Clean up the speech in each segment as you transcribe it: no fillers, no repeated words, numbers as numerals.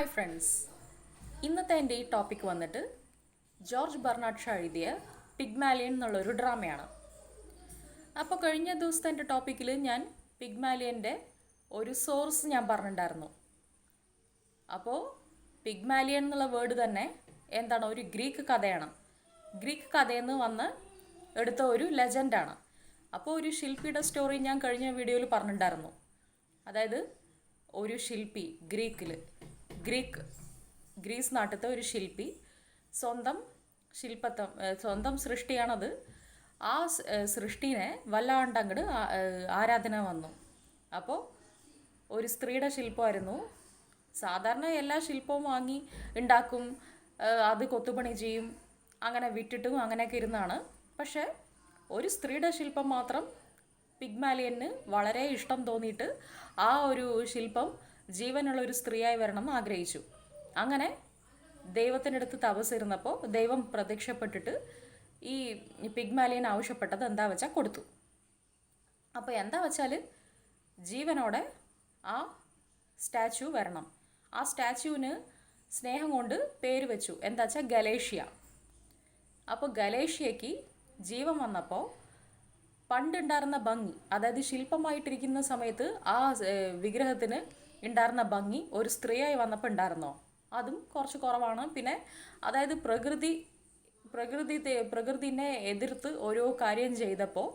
Hi friends, ഇന്നത്തെ എൻ്റെ ഈ ടോപ്പിക് വന്നിട്ട് ജോർജ് ബെർണാഡ് ഷാ എഴുതിയ പിഗ്മാലിയൻ എന്നുള്ളൊരു ഡ്രാമയാണ്. അപ്പോൾ കഴിഞ്ഞ ദിവസത്തെ എൻ്റെ ടോപ്പിക്കിൽ ഞാൻ പിഗ്മാലിയൻ്റെ ഒരു സോഴ്സ് ഞാൻ പറഞ്ഞിട്ടുണ്ടായിരുന്നു. അപ്പോൾ പിഗ്മാലിയൻ എന്നുള്ള വേർഡ് തന്നെ എന്താണ്, ഒരു ഗ്രീക്ക് കഥയാണ്. ഗ്രീക്ക് കഥയിൽ നിന്ന് വന്ന് എടുത്ത ഒരു ലെജൻഡാണ്. അപ്പോൾ ഒരു ശില്പിയുടെ സ്റ്റോറി ഞാൻ കഴിഞ്ഞ വീഡിയോയിൽ പറഞ്ഞിട്ടുണ്ടായിരുന്നു. അതായത് ഒരു ശില്പി ഗ്രീസ് നാട്ടിലത്തെ ഒരു ശില്പി സ്വന്തം സൃഷ്ടിയാണത്. ആ സൃഷ്ടിനെ വല്ലാണ്ട് അങ്ങോട്ട് ആരാധന വന്നു. അപ്പോൾ ഒരു സ്ത്രീയുടെ ശില്പമായിരുന്നു. സാധാരണ എല്ലാ ശില്പവും വാങ്ങി ഉണ്ടാക്കും, അത് കൊത്തുപണി ചെയ്യും, അങ്ങനെ വിറ്റിട്ടും അങ്ങനെയൊക്കെ ഇരുന്നാണ്. പക്ഷേ ഒരു സ്ത്രീയുടെ ശില്പം മാത്രം പിഗ്മാലിയന് വളരെ ഇഷ്ടം തോന്നിയിട്ട് ആ ഒരു ശില്പം ജീവനുള്ള ഒരു സ്ത്രീയായി വരണം എന്ന് ആഗ്രഹിച്ചു. അങ്ങനെ ദൈവത്തിനടുത്ത് തപസ്സിരുന്നപ്പോൾ ദൈവം പ്രത്യക്ഷപ്പെട്ടിട്ട് ഈ പിഗ്മാലിയൻ ആവശ്യപ്പെട്ടത് എന്താ വെച്ചാൽ കൊടുത്തു. അപ്പോൾ എന്താ വെച്ചാൽ ജീവനോടെ ആ സ്റ്റാച്യു വരണം. ആ സ്റ്റാച്യുവിന് സ്നേഹം കൊണ്ട് പേര് വെച്ചു, എന്താ വെച്ചാൽ ഗലേഷ്യ. അപ്പോൾ ഗലേഷ്യയ്ക്ക് ജീവൻ വന്നപ്പോൾ പണ്ടുണ്ടായിരുന്ന ഭംഗി, അതായത് ശില്പമായിട്ടിരിക്കുന്ന സമയത്ത് ആ വിഗ്രഹത്തിന് ഉണ്ടായിരുന്ന ഭംഗി ഒരു സ്ത്രീയായി വന്നപ്പോൾ ഉണ്ടായിരുന്നോ, അതും കുറച്ച് കുറവാണ്. പിന്നെ അതായത് പ്രകൃതിനെ എതിർത്ത് ഓരോ കാര്യം ചെയ്തപ്പോൾ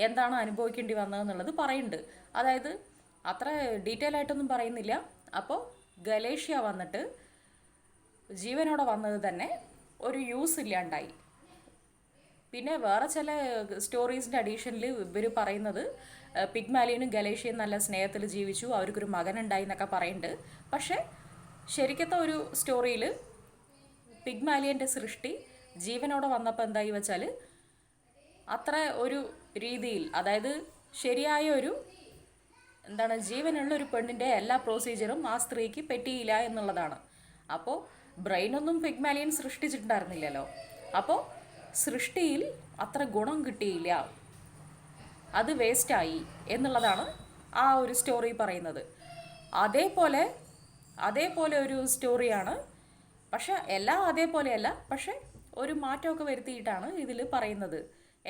എന്താണ് അനുഭവിക്കേണ്ടി വന്നതെന്നുള്ളത് പറയുന്നുണ്ട്. അതായത് അത്ര ഡീറ്റെയിൽ ആയിട്ടൊന്നും പറയുന്നില്ല. അപ്പോൾ ഗലേഷ്യ വന്നിട്ട് ജീവനോടെ വന്നത് തന്നെ ഒരു യൂസ് ഇല്ലാണ്ടായി. പിന്നെ വേറെ ചില സ്റ്റോറീസിൻ്റെ അഡീഷനിൽ ഇവർ പറയുന്നത് പിഗ്മാലിയനും ഗലേഷ്യയും നല്ല സ്നേഹത്തിൽ ജീവിച്ചു, അവർക്കൊരു മകനുണ്ടായി എന്നൊക്കെ പറയുന്നുണ്ട്. പക്ഷേ ശരിക്കത്തെ ഒരു സ്റ്റോറിയിൽ പിഗ്മാലിയൻ്റെ സൃഷ്ടി ജീവനോടെ വന്നപ്പോൾ എന്തായി വെച്ചാൽ അത്ര ഒരു രീതിയിൽ, അതായത് ശരിയായ ഒരു ജീവനുള്ള ഒരു പെണ്ണിൻ്റെ എല്ലാ പ്രൊസീജിയറും ആ സ്ത്രീക്ക് പറ്റിയില്ല എന്നുള്ളതാണ്. അപ്പോൾ ബ്രെയിനൊന്നും പിഗ്മാലിയൻ സൃഷ്ടിച്ചിട്ടുണ്ടായിരുന്നില്ലല്ലോ. അപ്പോൾ സൃഷ്ടിയിൽ അത്ര ഗുണം കിട്ടിയില്ല, അത് വേസ്റ്റായി എന്നുള്ളതാണ് ആ ഒരു സ്റ്റോറി പറയുന്നത്. അതേപോലെ ഒരു സ്റ്റോറിയാണ്, പക്ഷെ എല്ലാം അതേപോലെയല്ല, പക്ഷെ ഒരു മാറ്റമൊക്കെ വരുത്തിയിട്ടാണ് ഇതിൽ പറയുന്നത്.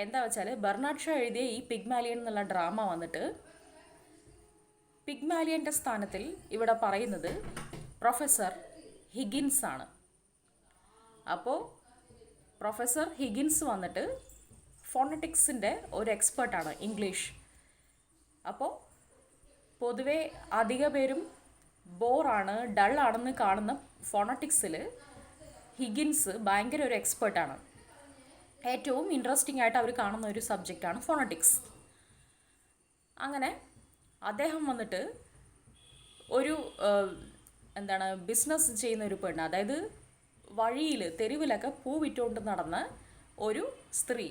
എന്താ വെച്ചാൽ ബെർണാഡ് ഷാ എഴുതിയ ഈ പിഗ്മാലിയൻ എന്നുള്ള ഡ്രാമ വന്നിട്ട് പിഗ്മാലിയൻ്റെ സ്ഥാനത്തിൽ ഇവിടെ പറയുന്നത് പ്രൊഫസർ ഹിഗിൻസ് ആണ്. അപ്പോൾ പ്രൊഫസർ ഹിഗിൻസ് വന്നിട്ട് ഫോണറ്റിക്സിൻ്റെ ഒരു എക്സ്പേർട്ടാണ്, ഇംഗ്ലീഷ്. അപ്പോൾ പൊതുവെ അധിക പേരും ബോറാണ്, ഡള്ളാണെന്ന് കാണുന്ന ഫോണറ്റിക്സിൽ ഹിഗിൻസ് ഭയങ്കര ഒരു എക്സ്പേർട്ടാണ്. ഏറ്റവും ഇൻട്രസ്റ്റിംഗ് ആയിട്ട് അവർ കാണുന്ന ഒരു സബ്ജക്റ്റാണ് ഫോണറ്റിക്സ്. അങ്ങനെ അദ്ദേഹം വന്നിട്ട് ഒരു ബിസിനസ് ചെയ്യുന്ന ഒരു പെണ്ണ്, അതായത് വഴിയിൽ തെരുവിലൊക്കെ പൂ വിറ്റുകൊണ്ട് നടന്ന ഒരു സ്ത്രീ,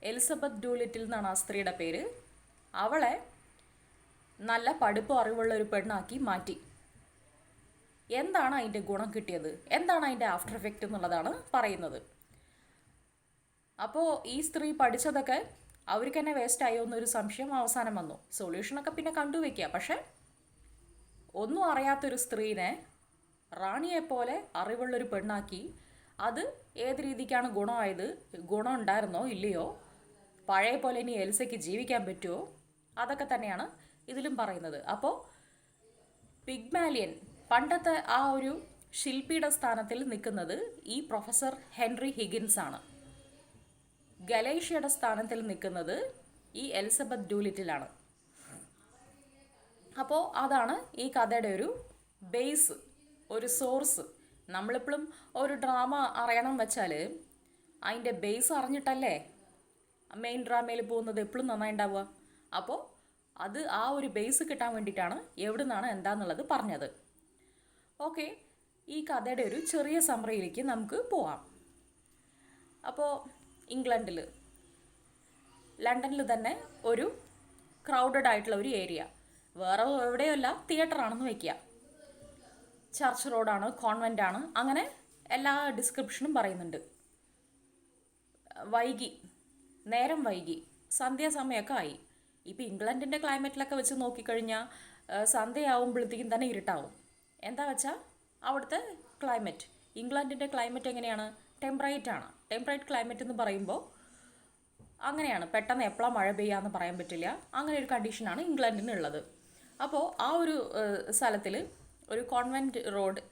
എലിസബത്ത് ഡൂലിറ്റിൽ എന്നാണ് ആ സ്ത്രീയുടെ പേര്. അവളെ നല്ല പഠിപ്പും അറിവുള്ള ഒരു പെണ്ണാക്കി മാറ്റി. എന്താണ് അതിൻ്റെ ഗുണം കിട്ടിയത്, എന്താണ് അതിൻ്റെ ആഫ്റ്റർ എഫക്റ്റ് എന്നുള്ളതാണ് പറയുന്നത്. അപ്പോൾ ഈ സ്ത്രീ പഠിച്ചതൊക്കെ അവർക്ക് തന്നെ വേസ്റ്റായോ എന്നൊരു സംശയം അവസാനം വന്നു. സൊല്യൂഷനൊക്കെ പിന്നെ കണ്ടുവയ്ക്കുക. പക്ഷേ ഒന്നും അറിയാത്തൊരു സ്ത്രീനെ റാണിയെപ്പോലെ അറിവുള്ളൊരു പെണ്ണാക്കി. അത് ഏത് രീതിക്കാണ് ഗുണമായത്, ഗുണം ഉണ്ടായിരുന്നോ ഇല്ലയോ, പഴയ പോലെ ഇനി എൽസയ്ക്ക് ജീവിക്കാൻ പറ്റുമോ, അതൊക്കെ തന്നെയാണ് ഇതിലും പറയുന്നത്. അപ്പോൾ പിഗ്മാലിയൻ പണ്ടത്തെ ആ ഒരു ശില്പിയുടെ സ്ഥാനത്തിൽ നിൽക്കുന്നത് ഈ പ്രൊഫസർ ഹെൻറി ഹിഗിൻസ് ആണ്. ഗലേഷ്യയുടെ സ്ഥാനത്തിൽ നിൽക്കുന്നത് ഈ എലിസബത്ത് ഡൂലിറ്റിലാണ്. അപ്പോൾ അതാണ് ഈ കഥയുടെ ഒരു ബേസ്, ഒരു സോഴ്സ്. നമ്മളിപ്പോഴും ഒരു ഡ്രാമ അറിയണം വെച്ചാൽ അതിൻ്റെ ബേസ് അറിഞ്ഞിട്ടല്ലേ മെയിൻ ഡ്രാമയിൽ പോകുന്നത് എപ്പോഴും നന്നായി ഉണ്ടാവുക. അപ്പോൾ അത് ആ ഒരു ബേസ് കിട്ടാൻ വേണ്ടിയിട്ടാണ് എവിടെ നിന്നാണ് എന്താണെന്നുള്ളത് പറഞ്ഞത്. ഓക്കെ, ഈ കഥയുടെ ഒരു ചെറിയ സമ്മറിയിലേക്ക് നമുക്ക് പോവാം. അപ്പോൾ ലണ്ടനിൽ തന്നെ ഒരു ക്രൗഡഡ് ആയിട്ടുള്ള ഒരു ഏരിയ, വേറെ എവിടെയല്ല, തിയേറ്ററാണെന്ന് വയ്ക്കുക. ചർച്ച് റോഡാണ്, കോൺവെൻ്റ് ആണ്, അങ്ങനെ എല്ലാ ഡിസ്ക്രിപ്ഷനും പറയുന്നുണ്ട്. നേരം വൈകി, സന്ധ്യാസമയമൊക്കെ ആയി. ഇപ്പോൾ ഇംഗ്ലണ്ടിൻ്റെ ക്ലൈമറ്റിലൊക്കെ വെച്ച് നോക്കിക്കഴിഞ്ഞാൽ സന്ധ്യയാവുമ്പോഴത്തേക്കും തന്നെ ഇരുട്ടാവും. എന്താ വെച്ചാൽ അവിടുത്തെ ക്ലൈമറ്റ്, ഇംഗ്ലണ്ടിൻ്റെ ക്ലൈമറ്റ് എങ്ങനെയാണ്? ടെമ്പറേറ്റ് ആണ്. ടെമ്പറേറ്റ് ക്ലൈമറ്റ് എന്ന് പറയുമ്പോൾ അങ്ങനെയാണ്, പെട്ടെന്ന് എപ്പോഴാണ് മഴ പെയ്യാന്ന് പറയാൻ പറ്റില്ല, അങ്ങനെ ഒരു കണ്ടീഷനാണ് ഇംഗ്ലണ്ടിന് ഉള്ളത്. അപ്പോൾ ആ ഒരു സ്ഥലത്തിൽ ഒരു കോൺവെൻറ്റ് റോഡ്,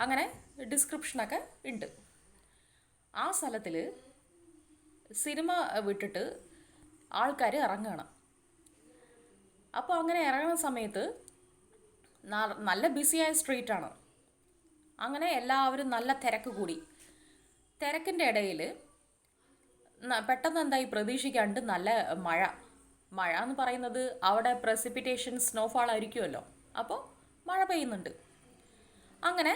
അങ്ങനെ ഡിസ്ക്രിപ്ഷനൊക്കെ ഉണ്ട്. ആ സ്ഥലത്തിൽ സിനിമ വിട്ടിട്ട് ആൾക്കാർ ഇറങ്ങുകയാണ്. അപ്പോൾ അങ്ങനെ ഇറങ്ങുന്ന സമയത്ത് നല്ല ബിസിയായ സ്ട്രീറ്റാണ്. അങ്ങനെ എല്ലാവരും നല്ല തിരക്ക് കൂടി. തിരക്കിൻ്റെ ഇടയിൽ പെട്ടെന്ന് എന്തായി പ്രതീക്ഷിക്കാണ്ട് നല്ല മഴ എന്ന് പറയുന്നത് അവിടെ പ്രസിപ്പിറ്റേഷൻ സ്നോഫാൾ ആയിരിക്കുമല്ലോ. അപ്പോൾ മഴ പെയ്യുന്നുണ്ട്. അങ്ങനെ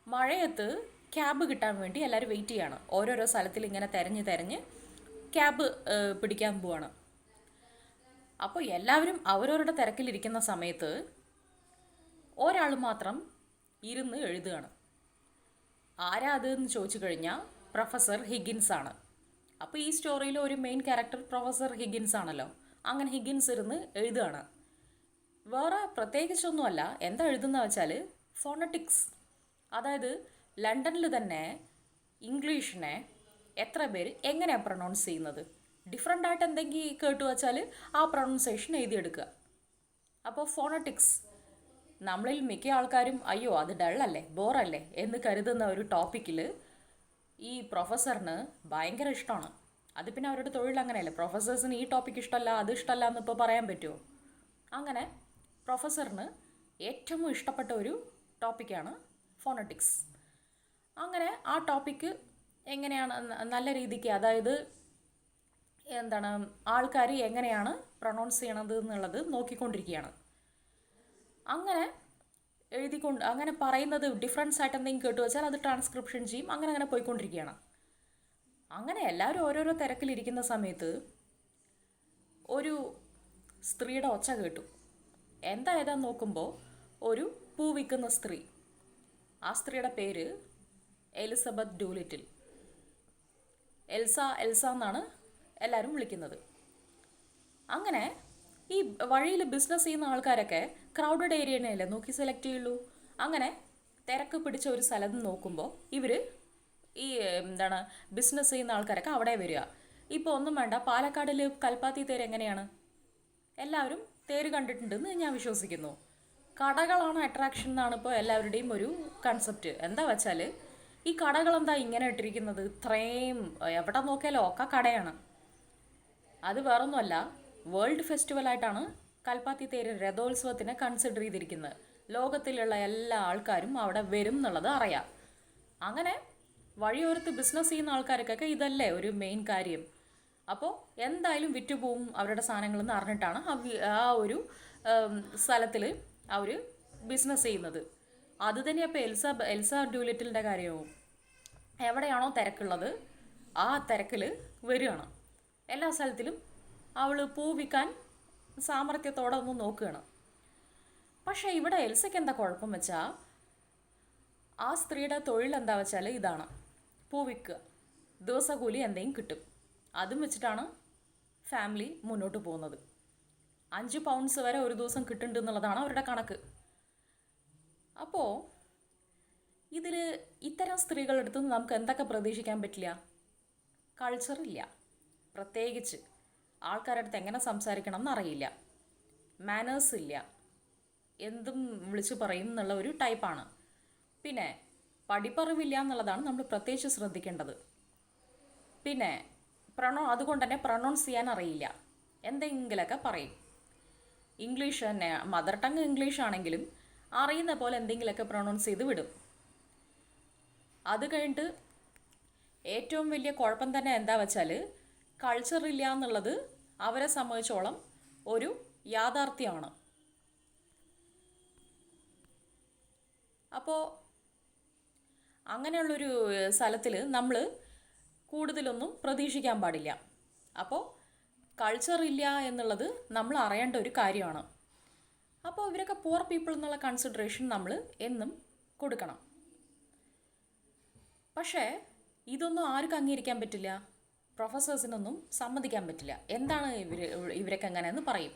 മഴയത്ത് ക്യാബ് കിട്ടാൻ വേണ്ടി എല്ലാവരും വെയിറ്റ് ചെയ്യാണ്. ഓരോരോ സ്ഥലത്തിൽ ഇങ്ങനെ തിരഞ്ഞ് ക്യാബ് പിടിക്കാൻ പോവാണ്. അപ്പോൾ എല്ലാവരും അവരവരുടെ തിരക്കിലിരിക്കുന്ന സമയത്ത് ഒരാൾ മാത്രം ഇരുന്ന് എഴുതുകയാണ്. ആരാ അത് എന്ന് ചോദിച്ചു കഴിഞ്ഞാൽ പ്രൊഫസർ ഹിഗിൻസ് ആണ്. അപ്പോൾ ഈ സ്റ്റോറിയിൽ ഒരു മെയിൻ ക്യാരക്ടർ പ്രൊഫസർ ഹിഗിൻസ് ആണല്ലോ. അങ്ങനെ ഹിഗിൻസ് ഇരുന്ന് എഴുതുകയാണ്. വേറെ പ്രത്യേകിച്ചൊന്നുമല്ല. എന്താ എഴുതുന്ന വെച്ചാൽ ഫോണറ്റിക്സ്, അതായത് ലണ്ടനിൽ തന്നെ ഇംഗ്ലീഷിനെ എത്ര പേര് എങ്ങനെയാണ് പ്രൊനൗൺസ് ചെയ്യുന്നത്, ഡിഫറെൻ്റ് ആയിട്ട് എന്തെങ്കിലും കേട്ടു വച്ചാൽ ആ പ്രൊനൗൺസിയേഷൻ എഴുതിയെടുക്കുക. അപ്പോൾ ഫോണറ്റിക്സ് നമ്മളിൽ മിക്ക ആൾക്കാരും അയ്യോ അത് ഡള്ളല്ലേ, ബോറല്ലേ എന്ന് കരുതുന്ന ഒരു ടോപ്പിക്കിൽ ഈ പ്രൊഫസറിന് ഭയങ്കര ഇഷ്ടമാണ്. അത് പിന്നെ അവരുടെ തൊഴിൽ അങ്ങനെയല്ലേ. പ്രൊഫസേഴ്സിന് ഈ ടോപ്പിക്ക് ഇഷ്ടമല്ല അത് ഇഷ്ടമല്ല എന്നിപ്പോൾ പറയാൻ പറ്റുമോ? അങ്ങനെ പ്രൊഫസറിന് ഏറ്റവും ഇഷ്ടപ്പെട്ട ഒരു ടോപ്പിക്കാണ് ഫോണറ്റിക്സ്. അങ്ങനെ ആ ടോപ്പിക്ക് എങ്ങനെയാണ് നല്ല രീതിക്ക്, അതായത് എന്താണ് ആൾക്കാർ എങ്ങനെയാണ് പ്രൊനൗൺസ് ചെയ്യണത് എന്നുള്ളത് നോക്കിക്കൊണ്ടിരിക്കുകയാണ്. അങ്ങനെ പറയുന്നത് ഡിഫറൻസ് ആയിട്ട് എന്തെങ്കിലും കേട്ടു വെച്ചാൽ അത് ട്രാൻസ്ക്രിപ്ഷൻ ചെയ്യും. അങ്ങനെ പോയിക്കൊണ്ടിരിക്കുകയാണ്. അങ്ങനെ എല്ലാവരും ഓരോരോ തിരക്കിലിരിക്കുന്ന സമയത്ത് ഒരു സ്ത്രീയുടെ ഒച്ച കേട്ടു. ഏതാന്ന് നോക്കുമ്പോൾ ഒരു പൂ വിൽക്കുന്ന സ്ത്രീ. ആ സ്ത്രീയുടെ പേര് എലിസബത്ത് ഡൂലിറ്റിൽ. എൽസ എന്നാണ് എല്ലാവരും വിളിക്കുന്നത്. അങ്ങനെ ഈ വഴിയിൽ ബിസിനസ് ചെയ്യുന്ന ആൾക്കാരൊക്കെ ക്രൗഡഡ് ഏരിയനെയല്ലേ നോക്കി സെലക്ട് ചെയ്യുള്ളൂ. അങ്ങനെ തിരക്ക് പിടിച്ച ഒരു സ്ഥലത്ത് നോക്കുമ്പോൾ ഇവർ ഈ ബിസിനസ് ചെയ്യുന്ന ആൾക്കാരൊക്കെ അവിടെ വരിക. ഇപ്പോൾ ഒന്നും വേണ്ട, പാലക്കാടിൽ കൽപ്പാത്തി തേര് എങ്ങനെയാണ്? എല്ലാവരും തേര് കണ്ടിട്ടുണ്ടെന്ന് ഞാൻ വിശ്വസിക്കുന്നു. കടകളാണ് അട്രാക്ഷൻ എന്നാണ് ഇപ്പോൾ എല്ലാവരുടെയും ഒരു കൺസെപ്റ്റ്. എന്താ വെച്ചാൽ ഈ കടകളെന്താ ഇങ്ങനെ ഇട്ടിരിക്കുന്നത്? ഇത്രയും എവിടെ നോക്കിയാലും ഒക്കെ കടയാണ്. അത് വേറൊന്നുമല്ല, വേൾഡ് ഫെസ്റ്റിവലായിട്ടാണ് കൽപ്പാത്തി തേര് രഥോത്സവത്തിനെ കൺസിഡർ ചെയ്തിരിക്കുന്നത്. ലോകത്തിലുള്ള എല്ലാ ആൾക്കാരും അവിടെ വരും എന്നുള്ളത് അറിയാം. അങ്ങനെ വഴിയോരത്ത് ബിസിനസ് ചെയ്യുന്ന ആൾക്കാർക്കൊക്കെ ഇതല്ലേ ഒരു മെയിൻ കാര്യം. അപ്പോൾ എന്തായാലും വിറ്റുപോകും അവരുടെ സാധനങ്ങളെന്ന് അറിഞ്ഞിട്ടാണ് ആ ഒരു സ്ഥലത്തിൽ അവർ ബിസിനസ് ചെയ്യുന്നത്. അത് തന്നെ അപ്പോൾ എൽസ ഡ്യൂലിറ്റിലിൻ്റെ കാര്യവും എവിടെയാണോ തിരക്കുള്ളത് ആ തിരക്കിൽ വരികയാണ്. എല്ലാ സ്ഥലത്തിലും അവൾ പൂ വിൽക്കാൻ സാമർത്ഥ്യത്തോടെ ഒന്ന് നോക്കുകയാണ്. പക്ഷേ ഇവിടെ എൽസയ്ക്ക് എന്താ കുഴപ്പം വെച്ചാൽ ആ സ്ത്രീയുടെ തൊഴിൽ എന്താ വെച്ചാൽ ഇതാണ്, പൂ വിൽക്കുക. ദിവസക്കൂലി എന്തെങ്കിലും കിട്ടും. അതും വെച്ചിട്ടാണ് ഫാമിലി മുന്നോട്ട് പോകുന്നത്. 5 പൗണ്ട്സ് വരെ ഒരു ദിവസം കിട്ടുന്നുണ്ട് എന്നുള്ളതാണ് അവരുടെ കണക്ക്. അപ്പോൾ ഇതിൽ ഇത്തരം സ്ത്രീകളുടെ അടുത്ത് നമുക്ക് എന്തൊക്കെ പ്രതീക്ഷിക്കാൻ പറ്റില്ല? കൾച്ചറില്ല. പ്രത്യേകിച്ച് ആൾക്കാരുടെ അടുത്ത് എങ്ങനെ സംസാരിക്കണം എന്നറിയില്ല. മാനേഴ്സ് ഇല്ല. എന്തും വിളിച്ചു പറയും എന്നുള്ള ഒരു ടൈപ്പാണ്. പിന്നെ പഠിപ്പറിവില്ല എന്നുള്ളതാണ് നമ്മൾ പ്രത്യേകിച്ച് ശ്രദ്ധിക്കേണ്ടത്. പിന്നെ അതുകൊണ്ട് തന്നെ പ്രൊനൗൺസ് ചെയ്യാൻ അറിയില്ല. എന്തെങ്കിലുമൊക്കെ പറയും. ഇംഗ്ലീഷ് തന്നെ, മദർ ടങ് ഇംഗ്ലീഷ് ആണെങ്കിലും അറിയുന്ന പോലെ എന്തെങ്കിലുമൊക്കെ പ്രൊനൗൺസ് ചെയ്ത് വിടും. അത് കഴിഞ്ഞിട്ട് ഏറ്റവും വലിയ കുഴപ്പം തന്നെ എന്താ വെച്ചാൽ കൾച്ചറില്ല എന്നുള്ളത് അവരെ സംബന്ധിച്ചോളം ഒരു യാഥാർത്ഥ്യമാണ്. അപ്പോൾ അങ്ങനെയുള്ളൊരു സ്ഥലത്തിൽ നമ്മൾ കൂടുതലൊന്നും പ്രതീക്ഷിക്കാൻ പാടില്ല. അപ്പോൾ കൾച്ചറില്ല എന്നുള്ളത് നമ്മൾ അറിയേണ്ട ഒരു കാര്യമാണ്. അപ്പോൾ ഇവരൊക്കെ പുവർ പീപ്പിൾ എന്നുള്ള കൺസിഡറേഷൻ നമ്മൾ എന്നും കൊടുക്കണം. പക്ഷേ ഇതൊന്നും ആർക്കും അംഗീകരിക്കാൻ പറ്റില്ല. പ്രൊഫസേഴ്സിനൊന്നും സമ്മതിക്കാൻ പറ്റില്ല. എന്താണ് ഇവരൊക്കെ എങ്ങനെയെന്ന് പറയും.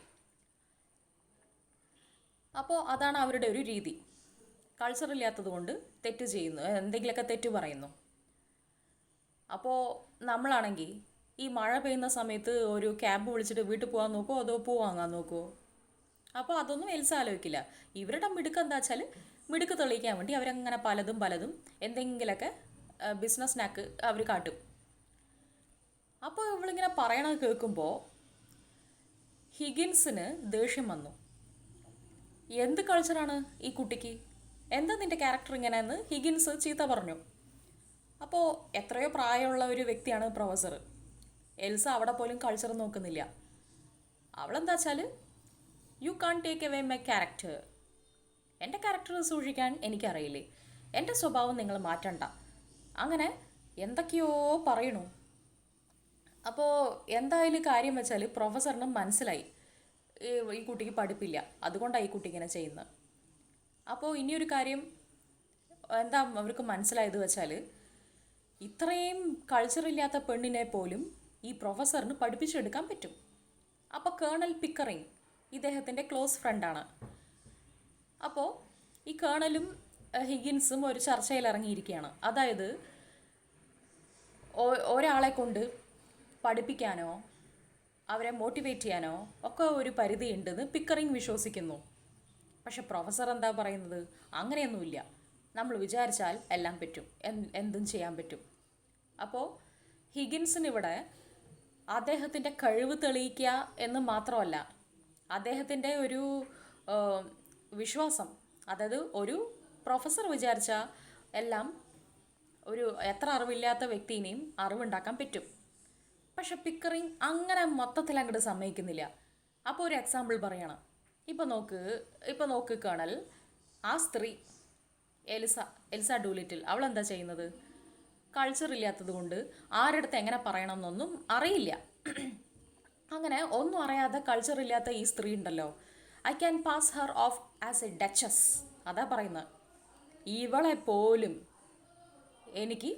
അപ്പോൾ അതാണ് അവരുടെ ഒരു രീതി. കൾച്ചർ ഇല്ലാത്തത് കൊണ്ട് തെറ്റ് ചെയ്യുന്നു, എന്തെങ്കിലുമൊക്കെ തെറ്റ് പറയുന്നു. അപ്പോൾ നമ്മളാണെങ്കിൽ ഈ മഴ പെയ്യുന്ന സമയത്ത് ഒരു ക്യാബ് വിളിച്ചിട്ട് വീട്ടിൽ പോകാൻ നോക്കുമോ അതോ പൂ വാങ്ങാൻ നോക്കുമോ? അപ്പോൾ അതൊന്നും എൽസ ആലോചിക്കില്ല. ഇവരുടെ മിടുക്ക് എന്താ വെച്ചാൽ മിടുക്ക് തെളിയിക്കാൻ വേണ്ടി അവരങ്ങനെ പലതും എന്തെങ്കിലുമൊക്കെ ബിസിനസ്സിനാക്ക് അവർ കാട്ടും. അപ്പോൾ ഇവളിങ്ങനെ പറയണത് കേൾക്കുമ്പോൾ ഹിഗിൻസിന് ദേഷ്യം വന്നു. എന്ത് കൾച്ചറാണ് ഈ കുട്ടിക്ക്, എന്താ നിൻ്റെ ക്യാരക്ടർ ഇങ്ങനെയെന്ന് ഹിഗിൻസ് ചീത്ത പറഞ്ഞു. അപ്പോൾ എത്രയോ പ്രായമുള്ള ഒരു വ്യക്തിയാണ് പ്രൊഫസർ. എൽസ അവിടെ പോലും കൾച്ചർ നോക്കുന്നില്ല. അവളെന്താ വെച്ചാൽ you can take away my character, എൻ്റെ ക്യാരക്ടർ സൂക്ഷിക്കാൻ എനിക്കറിയില്ലേ, എൻ്റെ സ്വഭാവം നിങ്ങൾ മാറ്റണ്ട, അങ്ങനെ എന്തൊക്കെയോ പറയണു. അപ്പോൾ എന്തായാലും കാര്യം വെച്ചാൽ പ്രൊഫസറിന് മനസ്സിലായി ഈ കുട്ടിക്ക് പഠിപ്പില്ല, അതുകൊണ്ടാണ് ഈ കുട്ടി ഇങ്ങനെ ചെയ്യുന്നത്. അപ്പോൾ ഇനിയൊരു കാര്യം എന്താ അവർക്ക് മനസ്സിലായത് വെച്ചാൽ ഇത്രയും കൾച്ചറില്ലാത്ത പെണ്ണിനെ പോലും ഈ പ്രൊഫസറിന് പഠിപ്പിച്ചെടുക്കാൻ പറ്റും. അപ്പോൾ കേണൽ പിക്കറിങ് ഇദ്ദേഹത്തിൻ്റെ ക്ലോസ് ഫ്രണ്ടാണ്. അപ്പോൾ ഈ കേണലും ഹിഗിൻസും ഒരു ചർച്ചയിൽ ഇറങ്ങിയിരിക്കുകയാണ്. അതായത് ഒരാളെ കൊണ്ട് പഠിപ്പിക്കാനോ അവരെ മോട്ടിവേറ്റ് ചെയ്യാനോ ഒക്കെ ഒരു പരിധി ഉണ്ടെന്ന് പിക്കറിങ് വിശ്വസിക്കുന്നു. പക്ഷെ പ്രൊഫസർ എന്താ പറയുന്നത്, അങ്ങനെയൊന്നുമില്ല, നമ്മൾ വിചാരിച്ചാൽ എല്ലാം പറ്റും, എന്തും ചെയ്യാൻ പറ്റും. അപ്പോൾ ഹിഗിൻസിനിവിടെ അദ്ദേഹത്തിൻ്റെ കഴിവ് തെളിയിക്കുക എന്ന് മാത്രമല്ല, അദ്ദേഹത്തിൻ്റെ ഒരു വിശ്വാസം, അതായത് ഒരു പ്രൊഫസർ വിചാരിച്ച എല്ലാം ഒരു എത്ര അറിവില്ലാത്ത വ്യക്തിനെയും അറിവുണ്ടാക്കാൻ പറ്റും. പക്ഷെ പിക്കറിങ് അങ്ങനെ മൊത്തത്തിൽ അങ്ങോട്ട് സമ്മതിക്കുന്നില്ല. അപ്പോൾ ഒരു എക്സാമ്പിൾ പറയണം. ഇപ്പോൾ നോക്ക് കേണൽ, ആ സ്ത്രീ എൽസ ഡൂലിറ്റിൽ, അവളെന്താ ചെയ്യുന്നത്? കൾച്ചർ ഇല്ലാത്തത് കൊണ്ട് ആരുടെ എങ്ങനെ പറയണം എന്നൊന്നും അറിയില്ല. അങ്ങനെ ഒന്നും അറിയാതെ കൾച്ചർ ഇല്ലാത്ത ഈ സ്ത്രീ ഉണ്ടല്ലോ, I can pass Har of as A duchess, അതാ പറയുന്നത്. ഇവളെ പോലും എനിക്ക്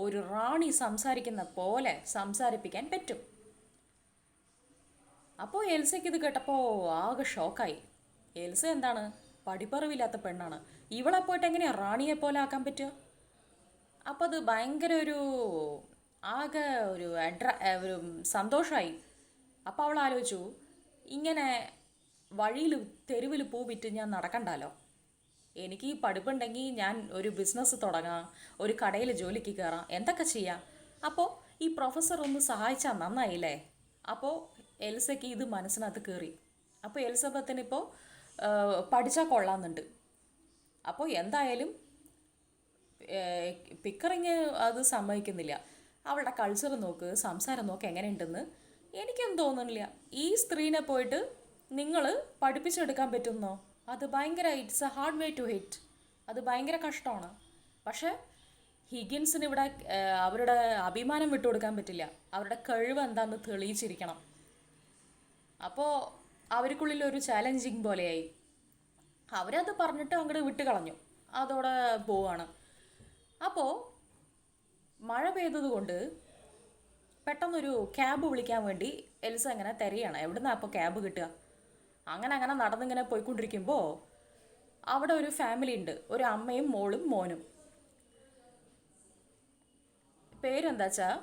ഒരു റാണി സംസാരിക്കുന്ന പോലെ സംസാരിപ്പിക്കാൻ പറ്റും. അപ്പോൾ എൽസയ്ക്ക് ഇത് കേട്ടപ്പോൾ ആകെ ഷോക്കായി. എൽസ എന്താണ്, പഠിപ്പറിവില്ലാത്ത പെണ്ണാണ്, ഇവളെ പോയിട്ട് എങ്ങനെയാണ് റാണിയെ പോലെ ആക്കാൻ പറ്റുക? അപ്പോൾ അത് ഭയങ്കര ആകെ ഒരു സന്തോഷമായി. അപ്പോൾ അവൾ ആലോചിച്ചു, ഇങ്ങനെ വഴിയിൽ തെരുവിൽ പൂ വിറ്റ് ഞാൻ നടക്കണ്ടല്ലോ, എനിക്ക് ഈ പഠിപ്പുണ്ടെങ്കിൽ ഞാൻ ഒരു ബിസിനസ് തുടങ്ങാം, ഒരു കടയിൽ ജോലിക്ക് കയറാം, എന്തൊക്കെ ചെയ്യാം. അപ്പോൾ ഈ പ്രൊഫസർ ഒന്ന് സഹായിച്ചാൽ നന്നായില്ലേ? അപ്പോൾ എൽസയ്ക്ക് ഇത് മനസ്സിനകത്ത് കയറി. അപ്പോൾ എലിസബത്തിനിപ്പോൾ പഠിച്ചാൽ കൊള്ളാമെന്നുണ്ട്. അപ്പോൾ എന്തായാലും പിക്കറിങ് അത് സമ്മതിക്കുന്നില്ല. അവളുടെ കൾച്ചർ നോക്ക്, സംസാരം നോക്ക് എങ്ങനെയുണ്ടെന്ന്. എനിക്കൊന്നും തോന്നുന്നില്ല ഈ സ്ത്രീനെ പോയിട്ട് നിങ്ങൾ പഠിപ്പിച്ചെടുക്കാൻ പറ്റുന്നോ? അത് ഭയങ്കര it's a hard way to hit, അത് ഭയങ്കര കഷ്ടമാണ്. പക്ഷേ ഹിഗിൻസിന് ഇവിടെ അവരുടെ അഭിമാനം വിട്ടുകൊടുക്കാൻ പറ്റില്ല, അവരുടെ കഴിവ് എന്താണെന്ന് തെളിയിച്ചിരിക്കണം. അപ്പോൾ അവർക്കുള്ളിൽ ഒരു ചാലഞ്ചിങ് പോലെയായി. അവരത് പറഞ്ഞിട്ട് അങ്ങോട്ട് വിട്ട് കളഞ്ഞു, അതോടെ പോവാണ്. അപ്പോൾ മഴ പെയ്തതുകൊണ്ട് പെട്ടെന്നൊരു ക്യാബ് വിളിക്കാൻ വേണ്ടി എൽസ ഇങ്ങനെ തിരയാണ്, എവിടുന്നാണ് അപ്പോൾ ക്യാബ് കിട്ടുക? അങ്ങനെ നടന്നിങ്ങനെ പോയിക്കൊണ്ടിരിക്കുമ്പോൾ അവിടെ ഒരു ഫാമിലി ഉണ്ട്, ഒരു അമ്മയും മോളും മോനും. പേരെന്താ വെച്ചാൽ